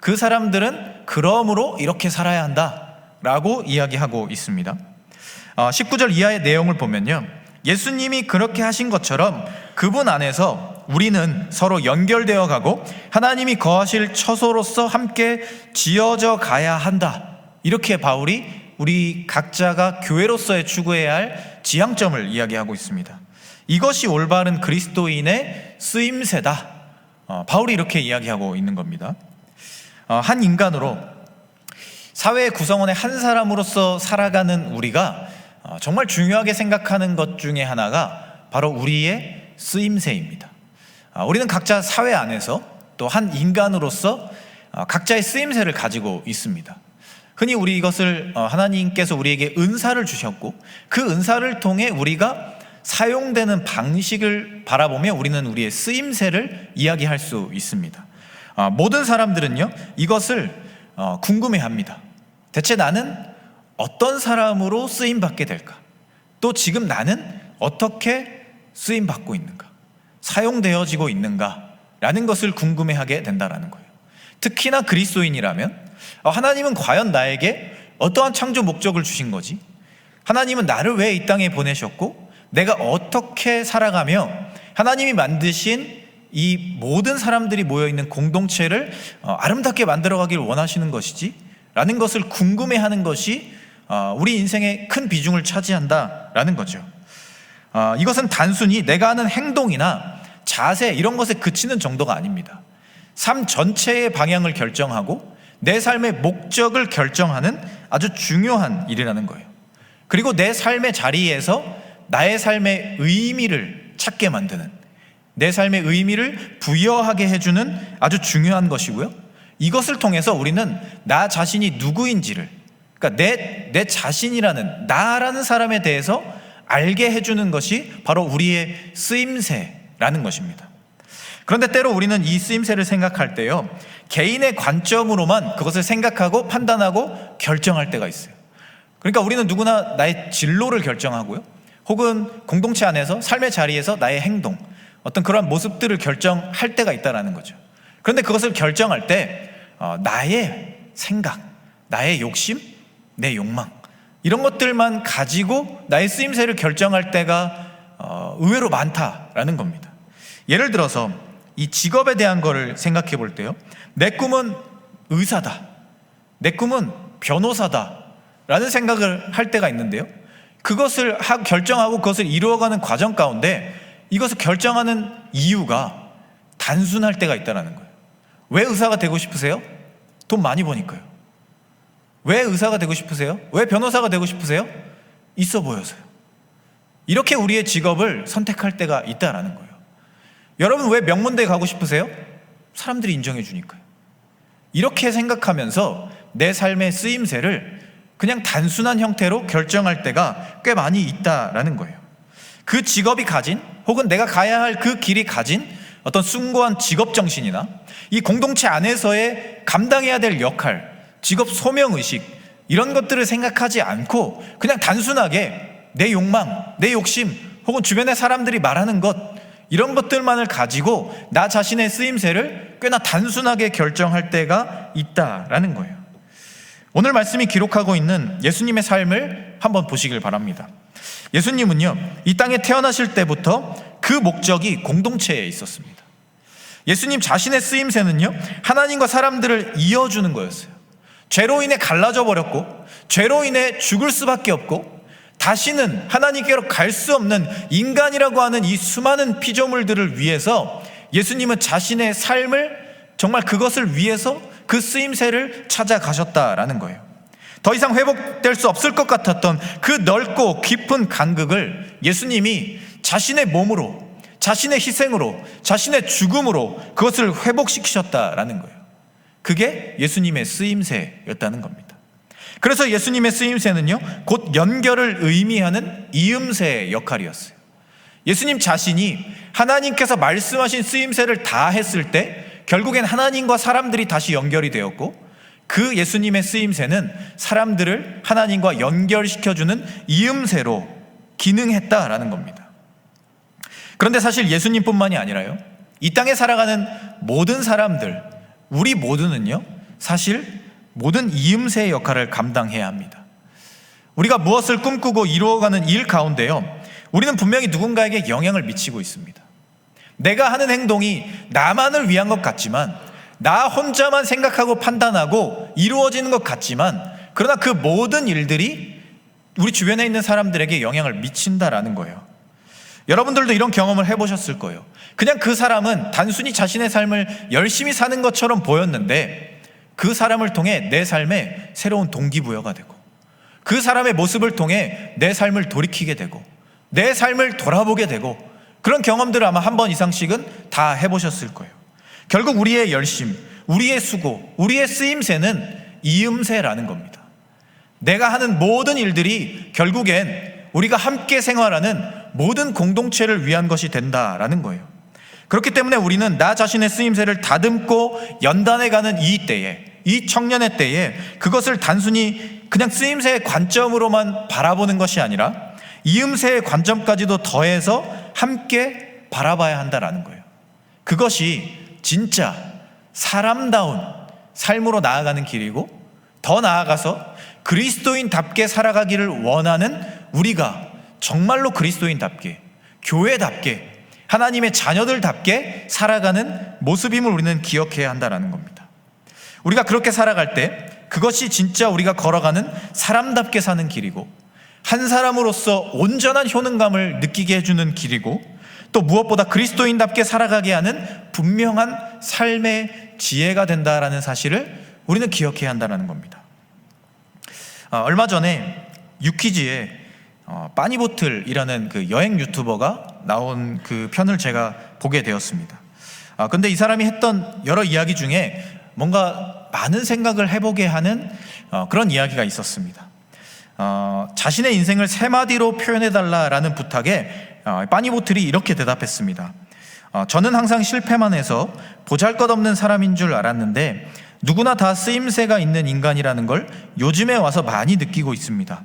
그 사람들은 그러므로 이렇게 살아야 한다라고 이야기하고 있습니다. 19절 이하의 내용을 보면요, 예수님이 그렇게 하신 것처럼 그분 안에서 우리는 서로 연결되어 가고 하나님이 거하실 처소로서 함께 지어져 가야 한다. 이렇게 바울이 우리 각자가 교회로서의 추구해야 할 지향점을 이야기하고 있습니다. 이것이 올바른 그리스도인의 쓰임새다. 바울이 이렇게 이야기하고 있는 겁니다. 한 인간으로 사회의 구성원의 한 사람으로서 살아가는 우리가 정말 중요하게 생각하는 것 중에 하나가 바로 우리의 쓰임새입니다. 우리는 각자 사회 안에서 또 한 인간으로서 각자의 쓰임새를 가지고 있습니다. 흔히 우리 이것을 하나님께서 우리에게 은사를 주셨고, 그 은사를 통해 우리가 사용되는 방식을 바라보며 우리는 우리의 쓰임새를 이야기할 수 있습니다. 모든 사람들은요, 이것을 궁금해합니다. 대체 나는 어떤 사람으로 쓰임받게 될까? 또 지금 나는 어떻게 쓰임받고 있는가? 사용되어지고 있는가? 라는 것을 궁금해하게 된다는 거예요. 특히나 그리스도인이라면 하나님은 과연 나에게 어떠한 창조 목적을 주신 거지? 하나님은 나를 왜 이 땅에 보내셨고 내가 어떻게 살아가며 하나님이 만드신 이 모든 사람들이 모여있는 공동체를 아름답게 만들어가길 원하시는 것이지? 라는 것을 궁금해하는 것이 우리 인생의 큰 비중을 차지한다라는 거죠. 이것은 단순히 내가 하는 행동이나 자세 이런 것에 그치는 정도가 아닙니다. 삶 전체의 방향을 결정하고 내 삶의 목적을 결정하는 아주 중요한 일이라는 거예요. 그리고 내 삶의 자리에서 나의 삶의 의미를 찾게 만드는, 내 삶의 의미를 부여하게 해주는 아주 중요한 것이고요. 이것을 통해서 우리는 나 자신이 누구인지를, 그러니까 내 자신이라는, 나라는 사람에 대해서 알게 해주는 것이 바로 우리의 쓰임새라는 것입니다. 그런데 때로 우리는 이 쓰임새를 생각할 때요, 개인의 관점으로만 그것을 생각하고 판단하고 결정할 때가 있어요. 그러니까 우리는 누구나 나의 진로를 결정하고요, 혹은 공동체 안에서 삶의 자리에서 나의 행동, 어떤 그런 모습들을 결정할 때가 있다는 거죠. 그런데 그것을 결정할 때 나의 생각, 나의 욕심, 내 욕망 이런 것들만 가지고 나의 쓰임새를 결정할 때가 의외로 많다라는 겁니다. 예를 들어서 이 직업에 대한 거를 생각해 볼 때요, 내 꿈은 의사다, 내 꿈은 변호사다 라는 생각을 할 때가 있는데요, 그것을 결정하고 그것을 이루어가는 과정 가운데 이것을 결정하는 이유가 단순할 때가 있다는 거예요. 왜 의사가 되고 싶으세요? 돈 많이 버니까요. 왜 의사가 되고 싶으세요? 왜 변호사가 되고 싶으세요? 있어 보여서요. 이렇게 우리의 직업을 선택할 때가 있다는 거예요. 여러분 왜 명문대에 가고 싶으세요? 사람들이 인정해 주니까요. 이렇게 생각하면서 내 삶의 쓰임새를 그냥 단순한 형태로 결정할 때가 꽤 많이 있다라는 거예요. 그 직업이 가진, 혹은 내가 가야 할 그 길이 가진 어떤 숭고한 직업 정신이나 이 공동체 안에서의 감당해야 될 역할, 직업 소명의식 이런 것들을 생각하지 않고 그냥 단순하게 내 욕망, 내 욕심, 혹은 주변의 사람들이 말하는 것, 이런 것들만을 가지고 나 자신의 쓰임새를 꽤나 단순하게 결정할 때가 있다라는 거예요. 오늘 말씀이 기록하고 있는 예수님의 삶을 한번 보시길 바랍니다. 예수님은요, 이 땅에 태어나실 때부터 그 목적이 공동체에 있었습니다. 예수님 자신의 쓰임새는요, 하나님과 사람들을 이어주는 거였어요. 죄로 인해 갈라져 버렸고 죄로 인해 죽을 수밖에 없고 다시는 하나님께로 갈 수 없는 인간이라고 하는 이 수많은 피조물들을 위해서 예수님은 자신의 삶을 정말 그것을 위해서 그 쓰임새를 찾아가셨다라는 거예요. 더 이상 회복될 수 없을 것 같았던 그 넓고 깊은 간극을 예수님이 자신의 몸으로, 자신의 희생으로, 자신의 죽음으로 그것을 회복시키셨다라는 거예요. 그게 예수님의 쓰임새였다는 겁니다. 그래서 예수님의 쓰임새는요, 곧 연결을 의미하는 이음새의 역할이었어요. 예수님 자신이 하나님께서 말씀하신 쓰임새를 다 했을 때 결국엔 하나님과 사람들이 다시 연결이 되었고, 그 예수님의 쓰임새는 사람들을 하나님과 연결시켜주는 이음새로 기능했다라는 겁니다. 그런데 사실 예수님뿐만이 아니라요, 이 땅에 살아가는 모든 사람들, 우리 모두는요, 사실 모든 이음새의 역할을 감당해야 합니다. 우리가 무엇을 꿈꾸고 이루어가는 일 가운데요, 우리는 분명히 누군가에게 영향을 미치고 있습니다. 내가 하는 행동이 나만을 위한 것 같지만, 나 혼자만 생각하고 판단하고 이루어지는 것 같지만, 그러나 그 모든 일들이 우리 주변에 있는 사람들에게 영향을 미친다라는 거예요. 여러분들도 이런 경험을 해보셨을 거예요. 그냥 그 사람은 단순히 자신의 삶을 열심히 사는 것처럼 보였는데, 그 사람을 통해 내 삶에 새로운 동기부여가 되고, 그 사람의 모습을 통해 내 삶을 돌이키게 되고, 내 삶을 돌아보게 되고, 그런 경험들을 아마 한 번 이상씩은 다 해보셨을 거예요. 결국 우리의 열심, 우리의 수고, 우리의 쓰임새는 이음새라는 겁니다. 내가 하는 모든 일들이 결국엔 우리가 함께 생활하는 모든 공동체를 위한 것이 된다라는 거예요. 그렇기 때문에 우리는 나 자신의 쓰임새를 다듬고 연단해가는 이 때에, 이 청년의 때에 그것을 단순히 그냥 쓰임새의 관점으로만 바라보는 것이 아니라 이음새의 관점까지도 더해서 함께 바라봐야 한다라는 거예요. 그것이 진짜 사람다운 삶으로 나아가는 길이고, 더 나아가서 그리스도인답게 살아가기를 원하는 우리가 정말로 그리스도인답게, 교회답게, 하나님의 자녀들답게 살아가는 모습임을 우리는 기억해야 한다는 겁니다. 우리가 그렇게 살아갈 때 그것이 진짜 우리가 걸어가는 사람답게 사는 길이고, 한 사람으로서 온전한 효능감을 느끼게 해주는 길이고, 또 무엇보다 그리스도인답게 살아가게 하는 분명한 삶의 지혜가 된다라는 사실을 우리는 기억해야 한다는 겁니다. 얼마 전에 유퀴즈에 빠니보틀이라는 그 여행 유튜버가 나온 그 편을 제가 보게 되었습니다. 근데 이 사람이 했던 여러 이야기 중에 뭔가 많은 생각을 해보게 하는 그런 이야기가 있었습니다. 자신의 인생을 세 마디로 표현해달라라는 부탁에 빠니보틀이 이렇게 대답했습니다. 저는 항상 실패만 해서 보잘것없는 사람인 줄 알았는데 누구나 다 쓰임새가 있는 인간이라는 걸 요즘에 와서 많이 느끼고 있습니다.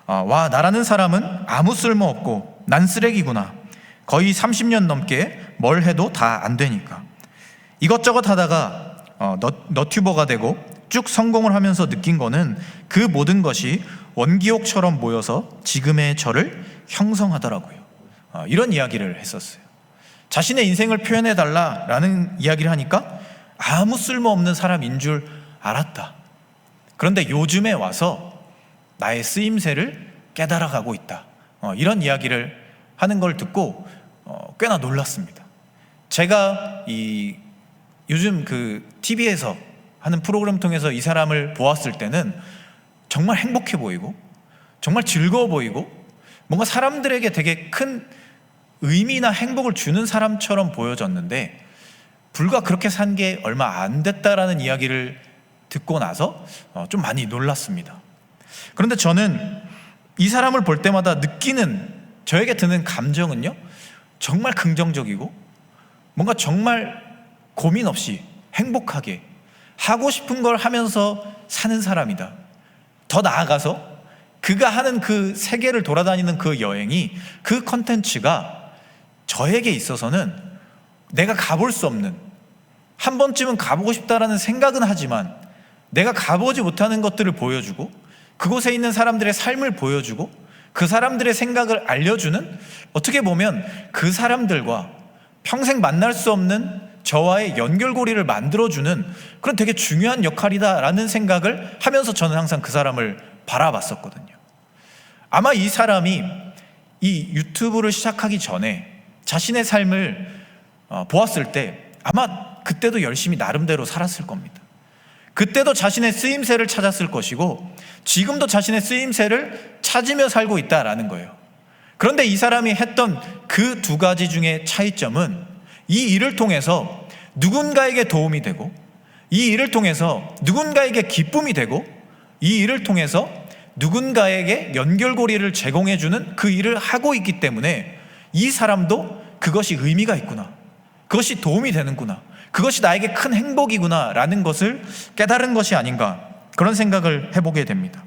와, 나라는 사람은 아무 쓸모없고 난 쓰레기구나. 거의 30년 넘게 뭘 해도 다 안 되니까. 이것저것 하다가 너튜버가 되고 쭉 성공을 하면서 느낀 거는 그 모든 것이 원기옥처럼 모여서 지금의 저를 형성하더라고요. 이런 이야기를 했었어요. 자신의 인생을 표현해달라라는 이야기를 하니까 아무 쓸모없는 사람인 줄 알았다. 그런데 요즘에 와서 나의 쓰임새를 깨달아가고 있다. 이런 이야기를 하는 걸 듣고 꽤나 놀랐습니다. 제가 요즘 그 TV에서 하는 프로그램 통해서 이 사람을 보았을 때는 정말 행복해 보이고 정말 즐거워 보이고 뭔가 사람들에게 되게 큰 의미나 행복을 주는 사람처럼 보여졌는데, 불과 그렇게 산 게 얼마 안 됐다라는 이야기를 듣고 나서 좀 많이 놀랐습니다. 그런데 저는 이 사람을 볼 때마다 느끼는, 저에게 드는 감정은요, 정말 긍정적이고 뭔가 정말 고민 없이 행복하게 하고 싶은 걸 하면서 사는 사람이다. 더 나아가서 그가 하는 그 세계를 돌아다니는 그 여행이, 그 컨텐츠가 저에게 있어서는 내가 가볼 수 없는, 한 번쯤은 가보고 싶다라는 생각은 하지만 내가 가보지 못하는 것들을 보여주고, 그곳에 있는 사람들의 삶을 보여주고, 그 사람들의 생각을 알려주는, 어떻게 보면 그 사람들과 평생 만날 수 없는 저와의 연결고리를 만들어주는 그런 되게 중요한 역할이다라는 생각을 하면서 저는 항상 그 사람을 바라봤었거든요. 아마 이 사람이 이 유튜브를 시작하기 전에 자신의 삶을 보았을 때 아마 그때도 열심히 나름대로 살았을 겁니다. 그때도 자신의 쓰임새를 찾았을 것이고 지금도 자신의 쓰임새를 찾으며 살고 있다라는 거예요. 그런데 이 사람이 했던 그 두 가지 중에 차이점은 이 일을 통해서 누군가에게 도움이 되고 이 일을 통해서 누군가에게 기쁨이 되고 이 일을 통해서 누군가에게 연결고리를 제공해주는 그 일을 하고 있기 때문에 이 사람도 그것이 의미가 있구나, 그것이 도움이 되는구나, 그것이 나에게 큰 행복이구나 라는 것을 깨달은 것이 아닌가, 그런 생각을 해보게 됩니다.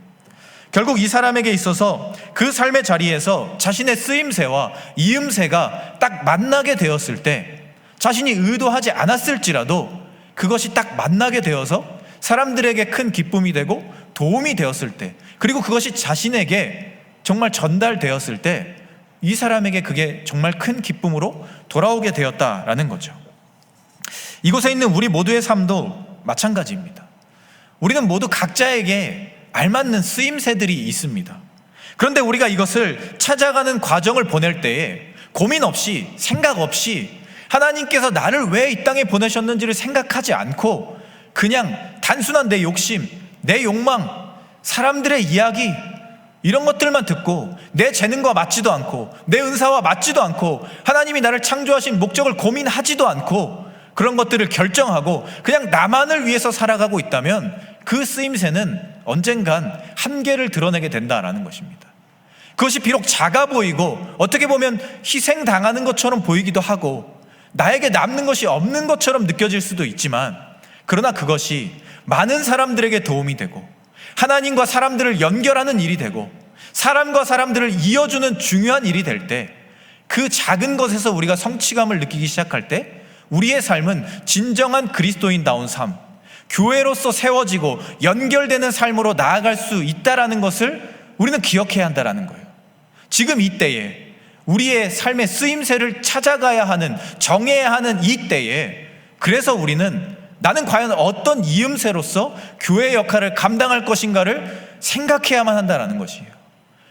결국 이 사람에게 있어서 그 삶의 자리에서 자신의 쓰임새와 이음새가 딱 만나게 되었을 때 자신이 의도하지 않았을지라도 그것이 딱 만나게 되어서 사람들에게 큰 기쁨이 되고 도움이 되었을 때, 그리고 그것이 자신에게 정말 전달되었을 때 이 사람에게 그게 정말 큰 기쁨으로 돌아오게 되었다라는 거죠. 이곳에 있는 우리 모두의 삶도 마찬가지입니다. 우리는 모두 각자에게 알맞는 쓰임새들이 있습니다. 그런데 우리가 이것을 찾아가는 과정을 보낼 때에 고민 없이, 생각 없이 하나님께서 나를 왜 이 땅에 보내셨는지를 생각하지 않고 그냥 단순한 내 욕심, 내 욕망, 사람들의 이야기 이런 것들만 듣고 내 재능과 맞지도 않고 내 은사와 맞지도 않고 하나님이 나를 창조하신 목적을 고민하지도 않고 그런 것들을 결정하고 그냥 나만을 위해서 살아가고 있다면 그 쓰임새는 언젠간 한계를 드러내게 된다라는 것입니다. 그것이 비록 작아 보이고 어떻게 보면 희생당하는 것처럼 보이기도 하고 나에게 남는 것이 없는 것처럼 느껴질 수도 있지만, 그러나 그것이 많은 사람들에게 도움이 되고 하나님과 사람들을 연결하는 일이 되고 사람과 사람들을 이어주는 중요한 일이 될 때, 그 작은 것에서 우리가 성취감을 느끼기 시작할 때 우리의 삶은 진정한 그리스도인다운 삶, 교회로서 세워지고 연결되는 삶으로 나아갈 수 있다라는 것을 우리는 기억해야 한다라는 거예요. 지금 이때에 우리의 삶의 쓰임새를 찾아가야 하는, 정해야 하는 이때에, 그래서 우리는 나는 과연 어떤 이음새로서 교회의 역할을 감당할 것인가를 생각해야만 한다는 것이에요.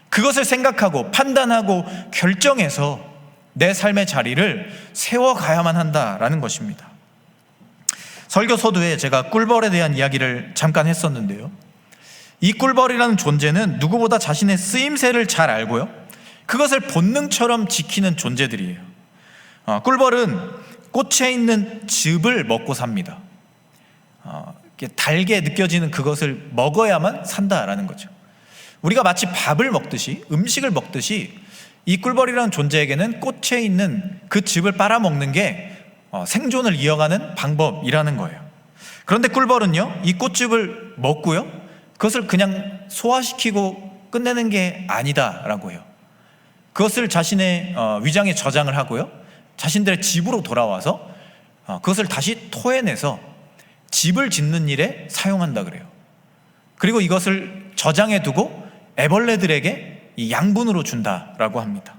그것을 생각하고 판단하고 결정해서 내 삶의 자리를 세워가야만 한다라는 것입니다. 설교 서두에 제가 꿀벌에 대한 이야기를 잠깐 했었는데요, 이 꿀벌이라는 존재는 누구보다 자신의 쓰임새를 잘 알고요, 그것을 본능처럼 지키는 존재들이에요. 꿀벌은 꽃에 있는 즙을 먹고 삽니다. 달게 느껴지는 그것을 먹어야만 산다라는 거죠. 우리가 마치 밥을 먹듯이, 음식을 먹듯이 이 꿀벌이라는 존재에게는 꽃에 있는 그 즙을 빨아먹는 게 생존을 이어가는 방법이라는 거예요. 그런데 꿀벌은요, 이 꽃즙을 먹고요, 그것을 그냥 소화시키고 끝내는 게 아니다라고 해요. 그것을 자신의 위장에 저장을 하고요, 자신들의 집으로 돌아와서 그것을 다시 토해내서 집을 짓는 일에 사용한다 그래요. 그리고 이것을 저장해 두고 애벌레들에게 이 양분으로 준다라고 합니다.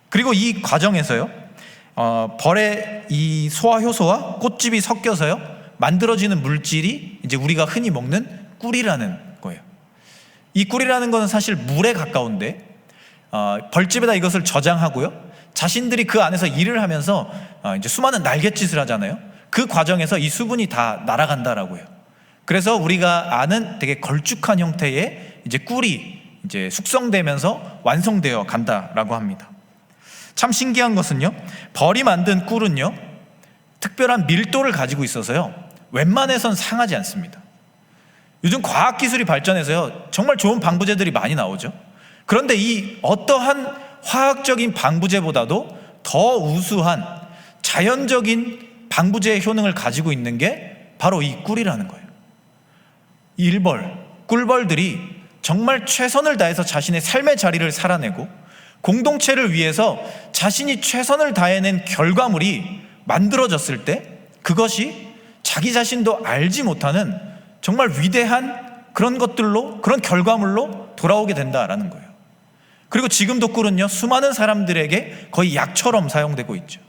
그리고 이 과정에서요, 벌의 이 소화효소와 꽃즙이 섞여서요 만들어지는 물질이 이제 우리가 흔히 먹는 꿀이라는 거예요. 이 꿀이라는 것은 사실 물에 가까운데 벌집에다 이것을 저장하고요, 자신들이 그 안에서 일을 하면서 이제 수많은 날갯짓을 하잖아요. 그 과정에서 이 수분이 다 날아간다라고 해요. 그래서 우리가 아는 되게 걸쭉한 형태의 이제 꿀이 이제 숙성되면서 완성되어 간다라고 합니다. 참 신기한 것은요, 벌이 만든 꿀은요 특별한 밀도를 가지고 있어서요 웬만해선 상하지 않습니다. 요즘 과학기술이 발전해서요 정말 좋은 방부제들이 많이 나오죠. 그런데 이 어떠한 화학적인 방부제보다도 더 우수한 자연적인 방부제의 효능을 가지고 있는 게 바로 이 꿀이라는 거예요. 이 일벌, 꿀벌들이 정말 최선을 다해서 자신의 삶의 자리를 살아내고 공동체를 위해서 자신이 최선을 다해낸 결과물이 만들어졌을 때 그것이 자기 자신도 알지 못하는 정말 위대한 그런 것들로, 그런 결과물로 돌아오게 된다라는 거예요. 그리고 지금도 꿀은요 수많은 사람들에게 거의 약처럼 사용되고 있죠.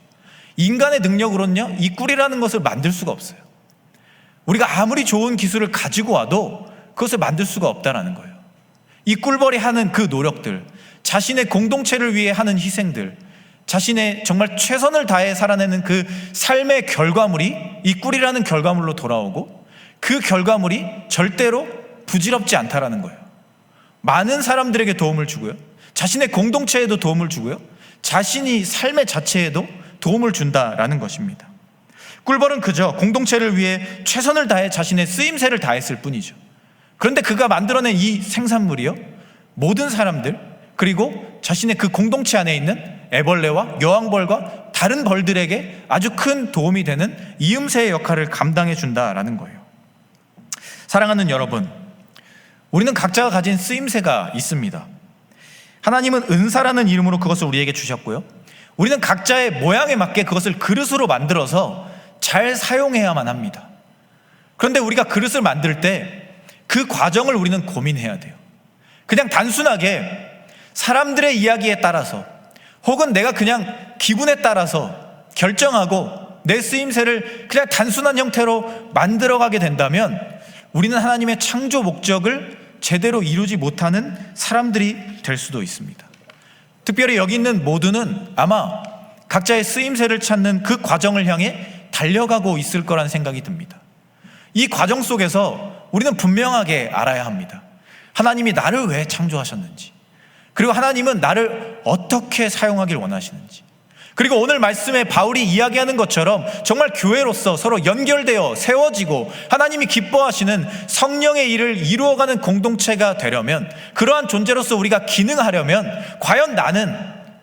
인간의 능력으로는요 이 꿀이라는 것을 만들 수가 없어요. 우리가 아무리 좋은 기술을 가지고 와도 그것을 만들 수가 없다라는 거예요. 이 꿀벌이 하는 그 노력들, 자신의 공동체를 위해 하는 희생들, 자신의 정말 최선을 다해 살아내는 그 삶의 결과물이 이 꿀이라는 결과물로 돌아오고, 그 결과물이 절대로 부질없지 않다라는 거예요. 많은 사람들에게 도움을 주고요, 자신의 공동체에도 도움을 주고요, 자신이 삶의 자체에도 도움을 준다라는 것입니다. 꿀벌은 그저 공동체를 위해 최선을 다해 자신의 쓰임새를 다했을 뿐이죠. 그런데 그가 만들어낸 이 생산물이요, 모든 사람들, 그리고 자신의 그 공동체 안에 있는 애벌레와 여왕벌과 다른 벌들에게 아주 큰 도움이 되는 이음새의 역할을 감당해 준다라는 거예요. 사랑하는 여러분, 우리는 각자가 가진 쓰임새가 있습니다. 하나님은 은사라는 이름으로 그것을 우리에게 주셨고요, 우리는 각자의 모양에 맞게 그것을 그릇으로 만들어서 잘 사용해야만 합니다. 그런데 우리가 그릇을 만들 때 그 과정을 우리는 고민해야 돼요. 그냥 단순하게 사람들의 이야기에 따라서 혹은 내가 그냥 기분에 따라서 결정하고 내 쓰임새를 그냥 단순한 형태로 만들어가게 된다면 우리는 하나님의 창조 목적을 제대로 이루지 못하는 사람들이 될 수도 있습니다. 특별히 여기 있는 모두는 아마 각자의 쓰임새를 찾는 그 과정을 향해 달려가고 있을 거란 생각이 듭니다. 이 과정 속에서 우리는 분명하게 알아야 합니다. 하나님이 나를 왜 창조하셨는지, 그리고 하나님은 나를 어떻게 사용하길 원하시는지, 그리고 오늘 말씀에 바울이 이야기하는 것처럼 정말 교회로서 서로 연결되어 세워지고 하나님이 기뻐하시는 성령의 일을 이루어가는 공동체가 되려면, 그러한 존재로서 우리가 기능하려면 과연 나는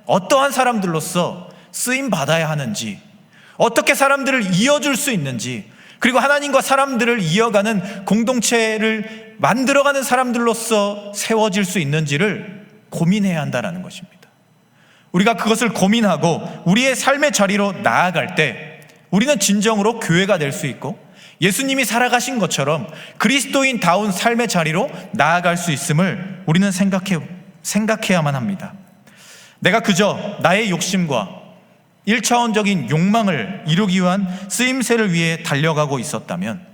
어떠한 사람들로서 쓰임받아야 하는지, 어떻게 사람들을 이어줄 수 있는지, 그리고 하나님과 사람들을 이어가는 공동체를 만들어가는 사람들로서 세워질 수 있는지를 고민해야 한다는 것입니다. 우리가 그것을 고민하고 우리의 삶의 자리로 나아갈 때 우리는 진정으로 교회가 될 수 있고 예수님이 살아가신 것처럼 그리스도인다운 삶의 자리로 나아갈 수 있음을 우리는 생각해야만 합니다. 내가 그저 나의 욕심과 1차원적인 욕망을 이루기 위한 쓰임새를 위해 달려가고 있었다면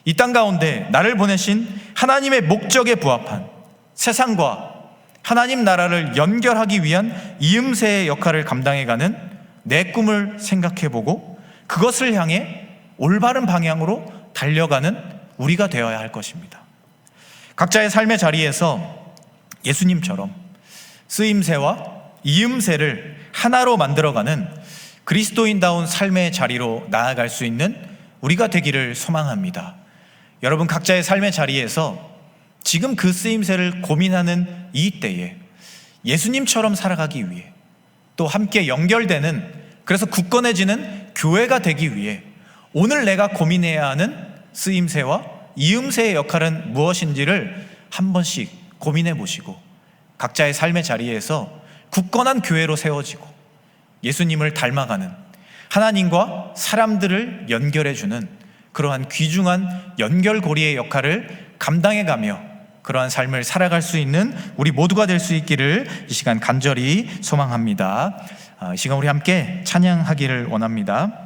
이 땅 가운데 나를 보내신 하나님의 목적에 부합한 세상과 하나님 나라를 연결하기 위한 이음새의 역할을 감당해가는 내 꿈을 생각해보고 그것을 향해 올바른 방향으로 달려가는 우리가 되어야 할 것입니다. 각자의 삶의 자리에서 예수님처럼 쓰임새와 이음새를 하나로 만들어가는 그리스도인다운 삶의 자리로 나아갈 수 있는 우리가 되기를 소망합니다. 여러분, 각자의 삶의 자리에서 지금 그 쓰임새를 고민하는 이 때에 예수님처럼 살아가기 위해, 또 함께 연결되는, 그래서 굳건해지는 교회가 되기 위해 오늘 내가 고민해야 하는 쓰임새와 이음새의 역할은 무엇인지를 한 번씩 고민해 보시고 각자의 삶의 자리에서 굳건한 교회로 세워지고 예수님을 닮아가는, 하나님과 사람들을 연결해주는 그러한 귀중한 연결고리의 역할을 감당해가며 그러한 삶을 살아갈 수 있는 우리 모두가 될 수 있기를 이 시간 간절히 소망합니다. 이 시간 우리 함께 찬양하기를 원합니다.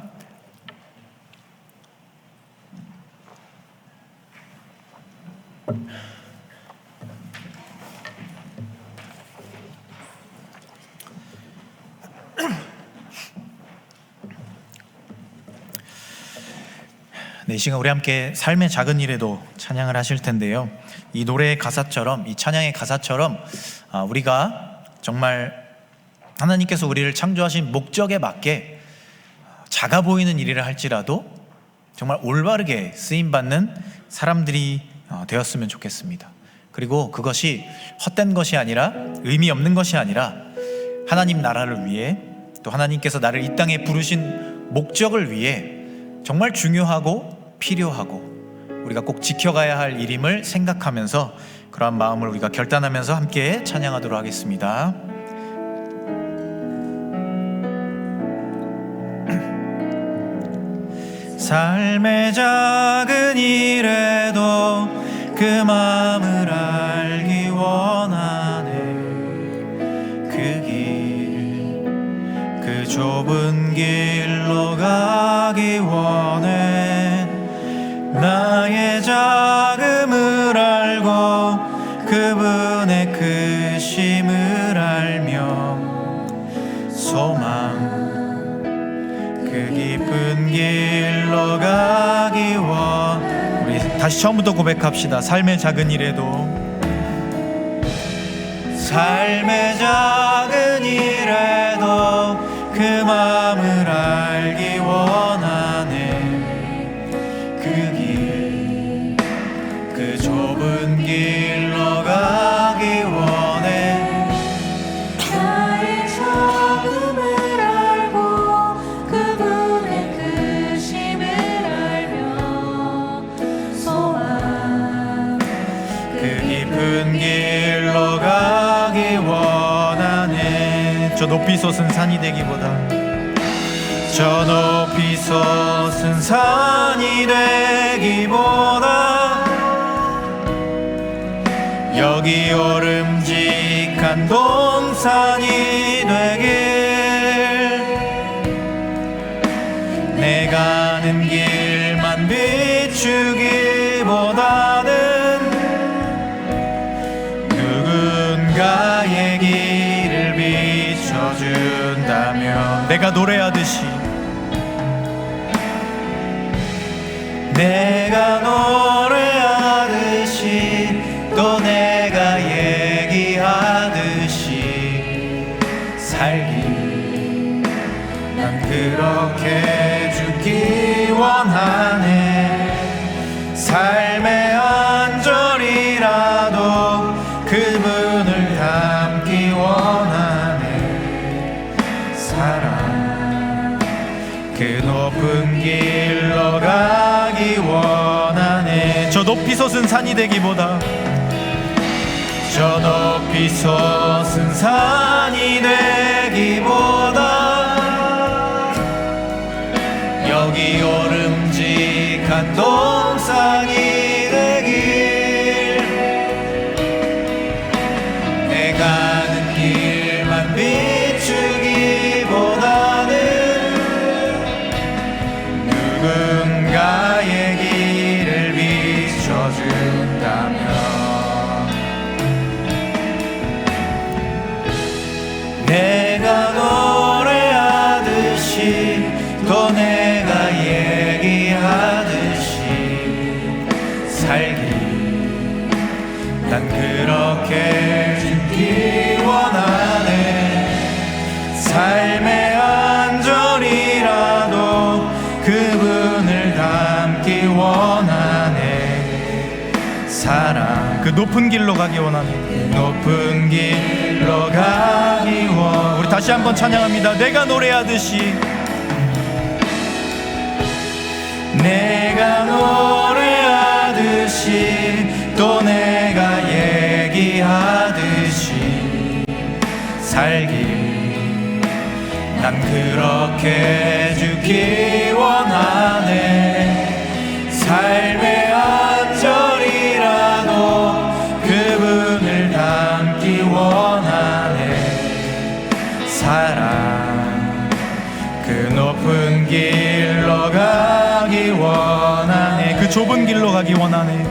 네, 이 시간 우리 함께 삶의 작은 일에도 찬양을 하실 텐데요, 이 노래의 가사처럼, 이 찬양의 가사처럼 우리가 정말 하나님께서 우리를 창조하신 목적에 맞게 작아 보이는 일이라 할지라도 정말 올바르게 쓰임받는 사람들이 되었으면 좋겠습니다. 그리고 그것이 헛된 것이 아니라, 의미 없는 것이 아니라 하나님 나라를 위해, 또 하나님께서 나를 이 땅에 부르신 목적을 위해 정말 중요하고 필요하고 우리가 꼭 지켜가야 할 일임을 생각하면서 그러한 마음을 우리가 결단하면서 함께 찬양하도록 하겠습니다. 삶의 작은 일에도 그 마음을 알기 원하네. 그 길, 그 좁은 길로 가기 원해. 나의 자금을 알고 그분의 크심을 알며 소망 그 깊은 길로 가기 원. 우리 다시 처음부터 고백합시다. 삶의 작은 일에도, 삶의 작은 일에도 그 마음을 알기 원하네. 그 길, 그 좁은 길로 가기 원해. 나의 작음을 알고 그분의 크심을 알며 소망 그 깊은 길로 가기 원하네. 저 높이 솟은 산이 되기보다, 저 높이 솟은 산이 되기보다 여기 오름직한 동산이 되길. 내 가는 길만 비추기보다는 누군가의 길을 비춰준다면, 내가 노래하듯이, 내가 노래하듯이 또 내가 얘기하듯이 살기, 난 그렇게 죽기 원하네. 삶의 한 절이라도 그분을 닮기 원하네. 사랑 그 높은 길로 가기 원하네. 저 높이 솟은 산이 되기보다, 저 높이 솟은 산이 되기보다 여기 오름직한 동산이 되길. 내 가는 길만 비추기보다는 누군가의 길을 비춰준다면, 내가 노래하듯이 또 내가 얘기하듯이 살기, 난 그렇게 죽기 원하네. 삶의 한 절이라도 그분을 닮기 원하네. 사랑 그 높은 길로 가기 원하네. 그 높은 길로 가기 원. 우리 다시 한번 찬양합니다. 내가 노래하듯이, 내가 노래하듯이 또 내가 얘기하듯이 살기, 난 그렇게 죽기 원하네. 삶의 한 절이라도 그분을 닮기 원하네. 사랑 그 높은 길로 가기 원하네. 그 좁은 길로 가기 원하네.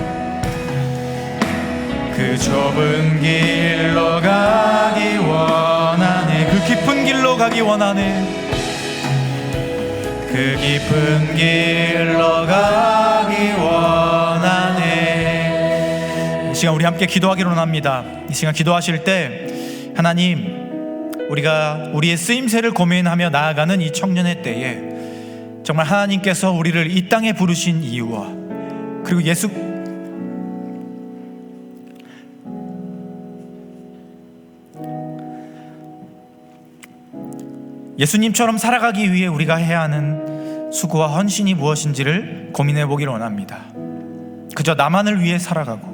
그 좁은 길로 가기 원하네. 그 깊은 길로 가기 원하네. 그 깊은 길로 가기 원하네. 이 시간 우리 함께 기도하기로 합니다. 이 시간 기도하실 때, 하나님, 우리가 우리의 쓰임새를 고민하며 나아가는 이 청년의 때에 정말 하나님께서 우리를 이 땅에 부르신 이유와, 그리고 예수님처럼 살아가기 위해 우리가 해야 하는 수고와 헌신이 무엇인지를 고민해 보기를 원합니다. 그저 나만을 위해 살아가고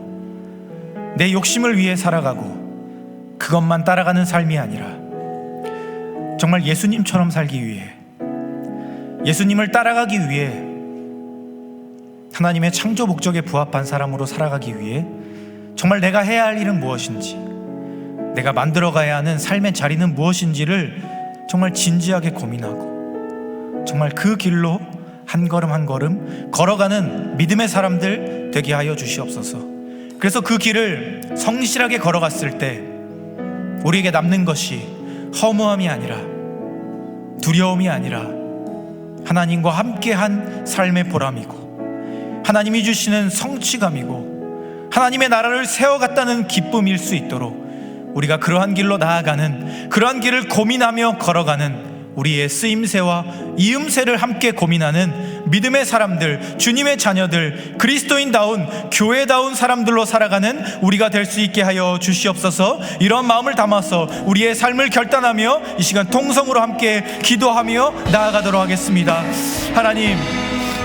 내 욕심을 위해 살아가고 그것만 따라가는 삶이 아니라 정말 예수님처럼 살기 위해, 예수님을 따라가기 위해, 하나님의 창조 목적에 부합한 사람으로 살아가기 위해 정말 내가 해야 할 일은 무엇인지, 내가 만들어가야 하는 삶의 자리는 무엇인지를 정말 진지하게 고민하고 정말 그 길로 한 걸음 한 걸음 걸어가는 믿음의 사람들 되게 하여 주시옵소서. 그래서 그 길을 성실하게 걸어갔을 때 우리에게 남는 것이 허무함이 아니라, 두려움이 아니라 하나님과 함께한 삶의 보람이고, 하나님이 주시는 성취감이고, 하나님의 나라를 세워갔다는 기쁨일 수 있도록 우리가 그러한 길로 나아가는, 그러한 길을 고민하며 걸어가는 우리의 쓰임새와 이음새를 함께 고민하는 믿음의 사람들, 주님의 자녀들, 그리스도인다운 교회다운 사람들로 살아가는 우리가 될 수 있게 하여 주시옵소서. 이런 마음을 담아서 우리의 삶을 결단하며 이 시간 통성으로 함께 기도하며 나아가도록 하겠습니다. 하나님,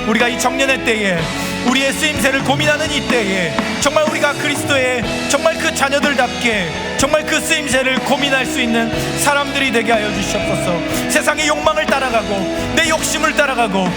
우리가 이 정년의 때에 우리의 쓰임새를 고민하는 이 때에 정말 우리가 그리스도의 정말 그 자녀들답게 정말 그 쓰임새를 고민할 수 있는 사람들이 되게 하여 주시옵소서. 세상의 욕망을 따라가고 내 욕심을 따라가고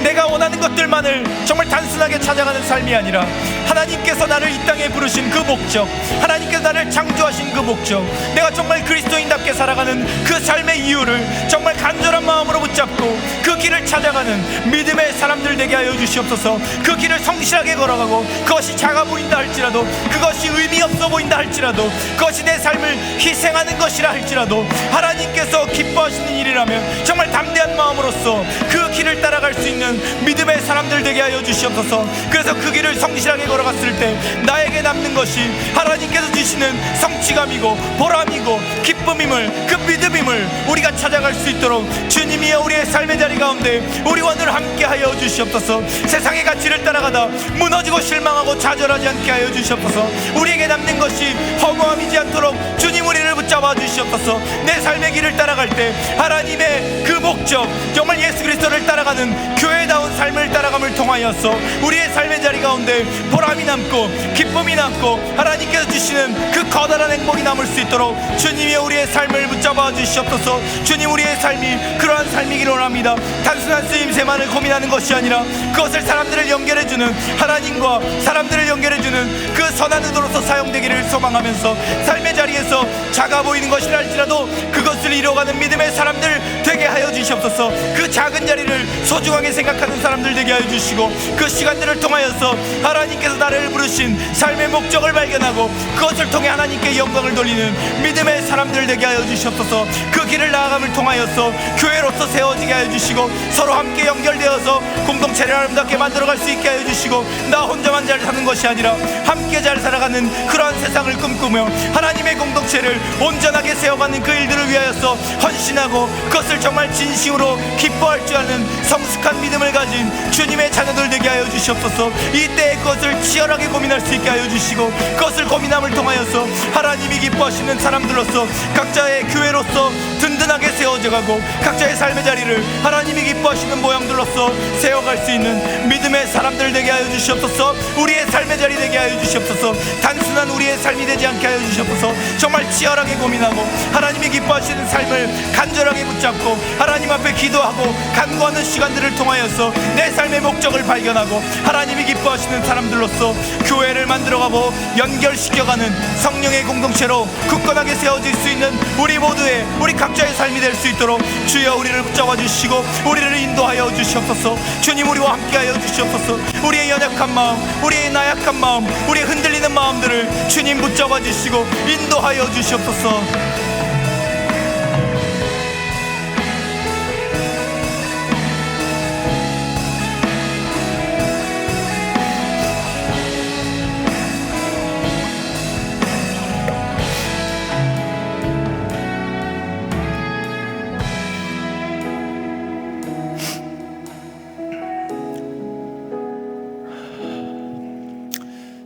내가 원하는 것들만을 정말 단순하게 찾아가는 삶이 아니라, 하나님께서 나를 이 땅에 부르신 그 목적, 하나님께서 나를 창조하신 그 목적, 내가 정말 그리스도인답게 살아가는 그 삶의 이유를 정말 간절한 마음으로 붙잡고 그 길을 찾아가는 믿음의 사람들 되게 하여 주시옵소서. 그 길을 성실하게 걸어가고, 그것이 작아 보인다 할지라도, 그것이 의미 없어 보인다 할지라도, 그것이 내 삶을 희생하는 것이라 할지라도, 하나님께서 기뻐하시는 일이라면 정말 담대한 마음으로써 그 길을 따라갈 수 있는 믿음의 사람들 되게 하여 주시옵소서. 그래서 그 길을 성실하게 걸어갔을 때 나에게 남는 것이 하나님께서 주시는 성취감이고 보람이고 기쁨임을, 그 믿음임을 우리가 찾아갈 수 있도록 주님이여 우리의 삶의 자리 가운데 우리와 늘 함께 하여 주시옵소서. 세상의 가치를 따라가다 무너지고 실망하고 좌절하지 않게 하여 주시옵소서. 우리에게 남는 것이 허무함이지 않도록 주님 우리를 붙잡아 주시옵소서. 내 삶의 길을 따라갈 때 하나님의 그 목적, 정말 예수 그리스도를 따라가는 교회다운 삶을 따라감을 통하여서 우리의 삶의 자리 가운데 보람이 남고 기쁨이 남고 하나님께서 주시는 그 커다란 행복이 남을 수 있도록 주님이 우리의 삶을 붙잡아 주시옵소서. 주님, 우리의 삶이 그러한 삶이기를 원합니다. 단순한 쓰임새만을 고민하는 것이 아니라 그것을 사람들을 연결해주는, 하나님과 사람들을 연결해주는 그 선한 의도로서 사용되기를 소망하면서 삶의 자리에서 작아 보이는 것이라 할지라도 그것을 이뤄가는 믿음의 사람들 되게 하여 주시옵소서. 그 작은 자리를 소중하게 생각하는 사람들 되게 하여 주시고, 그 시간들을 통하여서 하나님께서 나를 부르신 삶의 목적을 발견하고 그것을 통해 하나님께 영광을 돌리는 믿음의 사람들 되게 하여 주시옵소서. 그 길을 나아감을 통하여서 교회로서 세워지게 하여 주시고, 서로 함께 연결되어서 공동체를 아름답게 만들어갈 수 있게 하여 주시고, 나 혼자만 잘 사는 것이 아니라 함께 잘 살아가는 그러한 세상을 꿈꾸며 하나님의 공동체를 온전하게 세워가는 그 일들을 위하여서 헌신하고 그것을 정말 진심으로 기뻐할 줄 아는 성숙한 믿음을 가진 주님의 자녀들 되게 하여 주시옵소서. 이때에 그것을 치열하게 고민할 수 있게 하여 주시고, 그것을 고민함을 통하여서 하나님이 기뻐하시는 사람들로서 각자의 교회로서 든든하게 세워져가고 각자의 삶의 자리를 하나님이 기뻐하시는 모양들로서 세워갈 수 있는 믿음의 사람들 되게 하여 주시옵소서. 우리의 삶의 자리 되게 하여 주시옵소서. 단순한 우리의 삶이 되지 않게 하여 주시옵소서. 정말 치열하게 고민하고 하나님이 기뻐하시는 삶을 간절하게 붙잡고 하나님 앞에 기도하고 간구하는 시간들을 통하여서 내 삶의 목적을 발견하고 하나님이 기뻐하시는 사람들로서 교회를 만들어가고 연결시켜가는 성령의 공동체로 굳건하게 세워질 수 있는 우리 모두의, 우리 각자의 삶이 될 수 있도록 주여 우리를 붙잡아 주시고 우리를 인도하여 주시옵소서. 주님, 우리와 함께하여 주시옵소서. 우리의 연약한 마음, 우리의 나약한 마음, 우리의 흔들리는 마음들을 주님 붙잡아 주시고 인도하여 주시옵소서.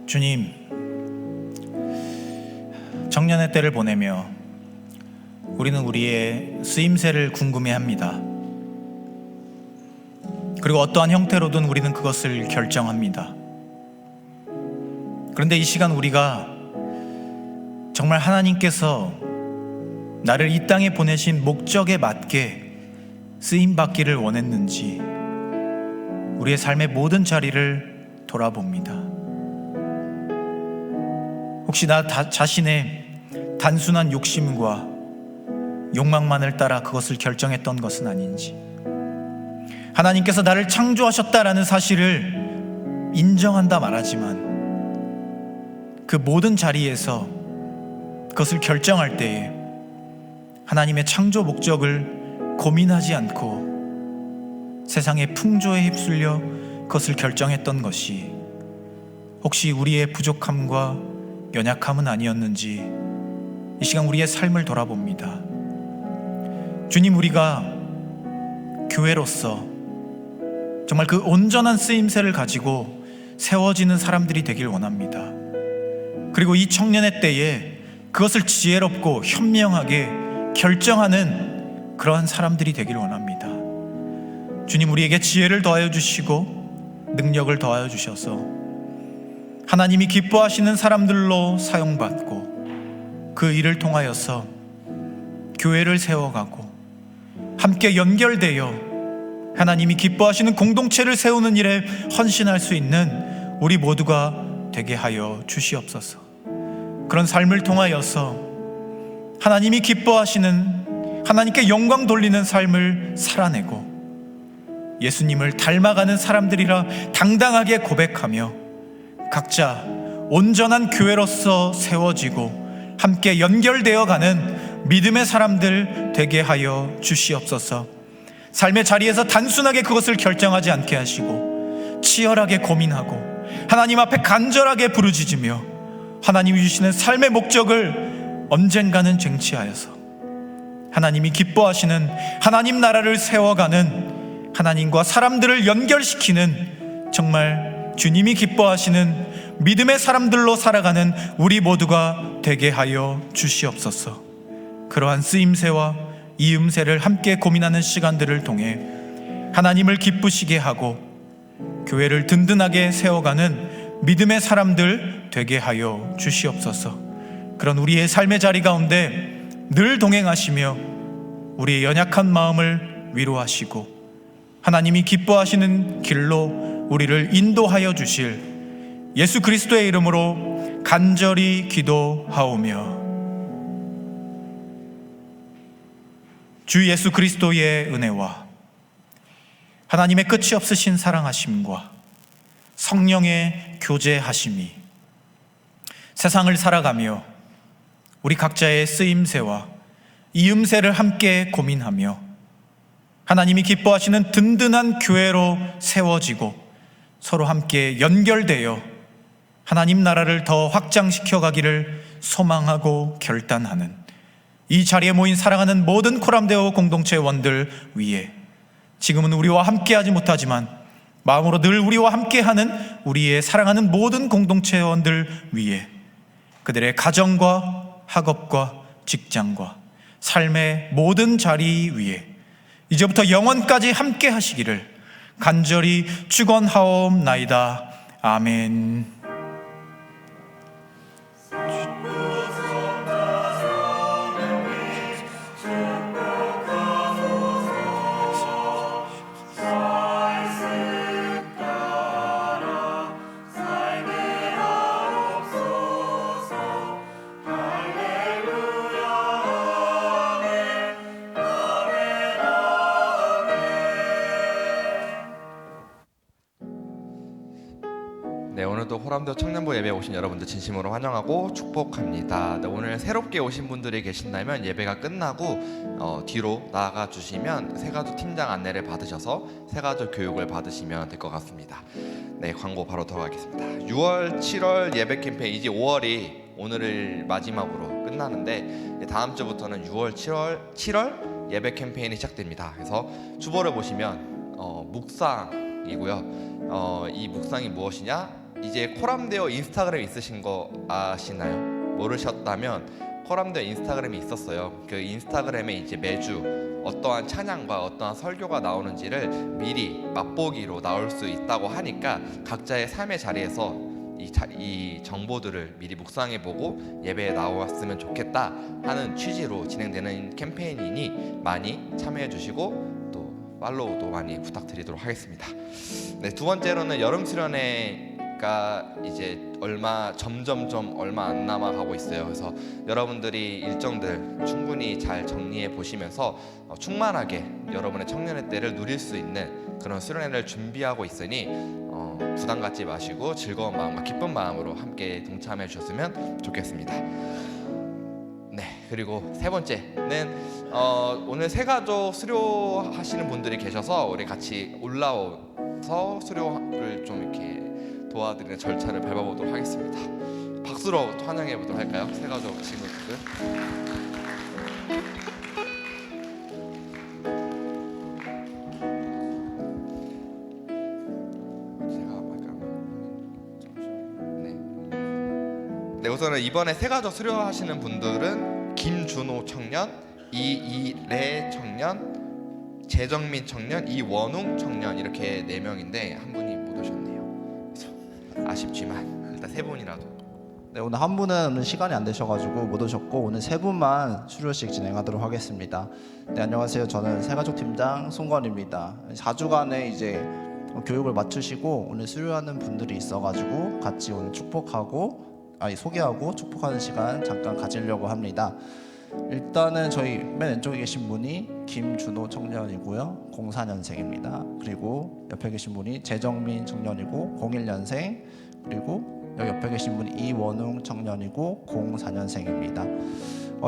주님, 정년의 때를 보내며 우리는 우리의 쓰임새를 궁금해합니다. 그리고 어떠한 형태로든 우리는 그것을 결정합니다. 그런데 이 시간 우리가 정말 하나님께서 나를 이 땅에 보내신 목적에 맞게 쓰임받기를 원했는지 우리의 삶의 모든 자리를 돌아봅니다. 혹시 나 자신의 단순한 욕심과 욕망만을 따라 그것을 결정했던 것은 아닌지, 하나님께서 나를 창조하셨다라는 사실을 인정한다 말하지만 그 모든 자리에서 그것을 결정할 때에 하나님의 창조 목적을 고민하지 않고 세상의 풍조에 휩쓸려 그것을 결정했던 것이 혹시 우리의 부족함과 연약함은 아니었는지 이 시간 우리의 삶을 돌아봅니다. 주님, 우리가 교회로서 정말 그 온전한 쓰임새를 가지고 세워지는 사람들이 되길 원합니다. 그리고 이 청년의 때에 그것을 지혜롭고 현명하게 결정하는 그러한 사람들이 되길 원합니다. 주님, 우리에게 지혜를 더하여 주시고 능력을 더하여 주셔서 하나님이 기뻐하시는 사람들로 사용받고 그 일을 통하여서 교회를 세워가고 함께 연결되어 하나님이 기뻐하시는 공동체를 세우는 일에 헌신할 수 있는 우리 모두가 되게 하여 주시옵소서. 그런 삶을 통하여서 하나님이 기뻐하시는, 하나님께 영광 돌리는 삶을 살아내고 예수님을 닮아가는 사람들이라 당당하게 고백하며 각자 온전한 교회로서 세워지고 함께 연결되어 가는 믿음의 사람들 되게 하여 주시옵소서. 삶의 자리에서 단순하게 그것을 결정하지 않게 하시고 치열하게 고민하고 하나님 앞에 간절하게 부르짖으며 하나님이 주시는 삶의 목적을 언젠가는 쟁취하여서 하나님이 기뻐하시는 하나님 나라를 세워가는, 하나님과 사람들을 연결시키는 정말 주님이 기뻐하시는 믿음의 사람들로 살아가는 우리 모두가 되게 하여 주시옵소서. 그러한 쓰임새와 이음새를 함께 고민하는 시간들을 통해 하나님을 기쁘시게 하고 교회를 든든하게 세워가는 믿음의 사람들 되게 하여 주시옵소서. 그런 우리의 삶의 자리 가운데 늘 동행하시며 우리의 연약한 마음을 위로하시고 하나님이 기뻐하시는 길로 우리를 인도하여 주실 예수 그리스도의 이름으로 간절히 기도하오며 주 예수 그리스도의 은혜와 하나님의 끝이 없으신 사랑하심과 성령의 교제하심이 세상을 살아가며 우리 각자의 쓰임새와 이음새를 함께 고민하며 하나님이 기뻐하시는 든든한 교회로 세워지고 서로 함께 연결되어 하나님 나라를 더 확장시켜 가기를 소망하고 결단하는 이 자리에 모인 사랑하는 모든 코람데오 공동체 원들 위에 지금은 우리와 함께하지 못하지만 마음으로 늘 우리와 함께하는 우리의 사랑하는 모든 공동체 원들 위에 그들의 가정과 학업과 직장과 삶의 모든 자리 위에 이제부터 영원까지 함께 하시기를 간절히 축원하옵나이다. 아멘. 네, 오늘도 호람대오 청년부 예배에 오신 여러분들 진심으로 환영하고 축복합니다. 네, 오늘 새롭게 오신 분들이 계신다면 예배가 끝나고 뒤로 나아가 주시면 새가족 팀장 안내를 받으셔서 새가족 교육을 받으시면 될 것 같습니다. 네, 광고 바로 들어가겠습니다. 6월, 7월 예배 캠페인, 이제 5월이 오늘을 마지막으로 끝나는데 다음 주부터는 6월, 7월 예배 캠페인이 시작됩니다. 그래서 주보를 보시면 묵상이고요. 이 묵상이 무엇이냐? 이제 코람데오 인스타그램 있으신 거 아시나요? 모르셨다면 코람데오 인스타그램이 있었어요. 그 인스타그램에 이제 매주 어떠한 찬양과 어떠한 설교가 나오는지를 미리 맛보기로 나올 수 있다고 하니까 각자의 삶의 자리에서 이 정보들을 미리 묵상해보고 예배에 나왔으면 좋겠다 하는 취지로 진행되는 캠페인이니 많이 참여해주시고 또 팔로우도 많이 부탁드리도록 하겠습니다. 네, 두 번째로는 여름 수련회가 이제 점점점 얼마 안 남아가고 있어요. 그래서 여러분들이 일정들 충분히 잘 정리해 보시면서 충만하게 여러분의 청년의 때를 누릴 수 있는 그런 수련회를 준비하고 있으니 부담 갖지 마시고 즐거운 마음과 기쁜 마음으로 함께 동참해 주셨으면 좋겠습니다. 그리고 세 번째는 오늘 새가족 수료하시는 분들이 계셔서 우리 같이 올라와서 수료를 좀 이렇게 도와드리는 절차를 밟아보도록 하겠습니다. 박수로 환영해 보도록 할까요? 새가족 친구들. 네, 우선은 이번에 새가족 수료하시는 분들은 김준호 청년, 이이래 청년, 재정민 청년, 이원웅 청년 이렇게 4명인데 한 분이 못 오셨네요. 그래서 아쉽지만 일단 3분이라도. 네, 오늘 한 분은 오늘 시간이 안 되셔가지고 못 오셨고 오늘 3분만 수료식 진행하도록 하겠습니다. 네, 안녕하세요. 저는 새가족 팀장 송건입니다. 4주간의 이제 교육을 마치시고 오늘 수료하는 분들이 있어가지고 같이 오늘 소개하고 축복하는 시간 잠깐 가지려고 합니다. 일단은 저희 맨 왼쪽에 계신 분이 김준호 청년이고요. 04년생입니다. 그리고 옆에 계신 분이 재정민 청년이고 01년생. 그리고 여기 옆에 계신 분이 이원웅 청년이고 04년생입니다.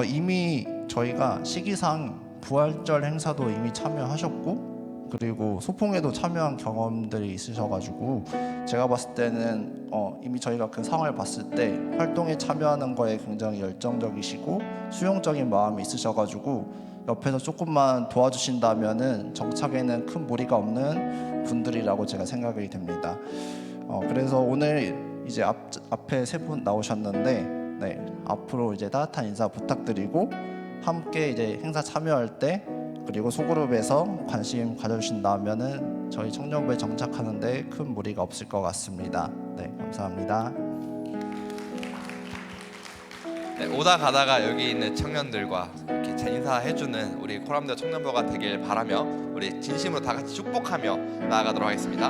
이미 저희가 시기상 부활절 행사도 이미 참여하셨고 그리고 소풍에도 참여한 경험들이 있으셔가지고 제가 봤을 때는 이미 저희가 그 상황을 봤을 때 활동에 참여하는 거에 굉장히 열정적이시고 수용적인 마음이 있으셔가지고 옆에서 조금만 도와주신다면은 정착에는 큰 무리가 없는 분들이라고 제가 생각이 됩니다. 그래서 오늘 이제 앞에 3분 나오셨는데 네, 앞으로 이제 따뜻한 인사 부탁드리고 함께 이제 행사 참여할 때 그리고 소그룹에서 관심 가져주신다면은 저희 청년부에 정착하는데 큰 무리가 없을 것 같습니다. 네, 감사합니다. 네, 오다 가다가 여기 있는 청년들과 이렇게 인사해주는 우리 코람대오 청년부가 되길 바라며 우리 진심으로 다 같이 축복하며 나아가도록 하겠습니다.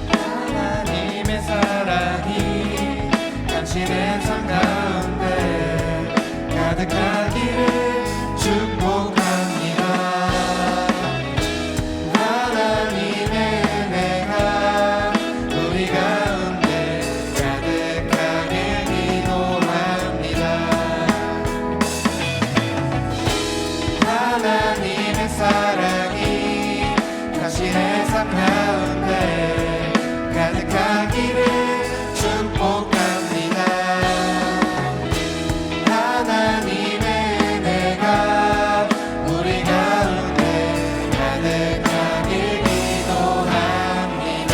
하나님의 사랑이 당신의 삶 가운데 가득하기를 축복합니다. 하나님의 은혜가 우리 가운데 가득하게 기도합니다. 하나님의 사랑이 당신의 삶 가운데 가득하기를 축복합니다. 하나님의 은혜가 우리 가운데 가득하길 기도합니다.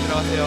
들어가세요.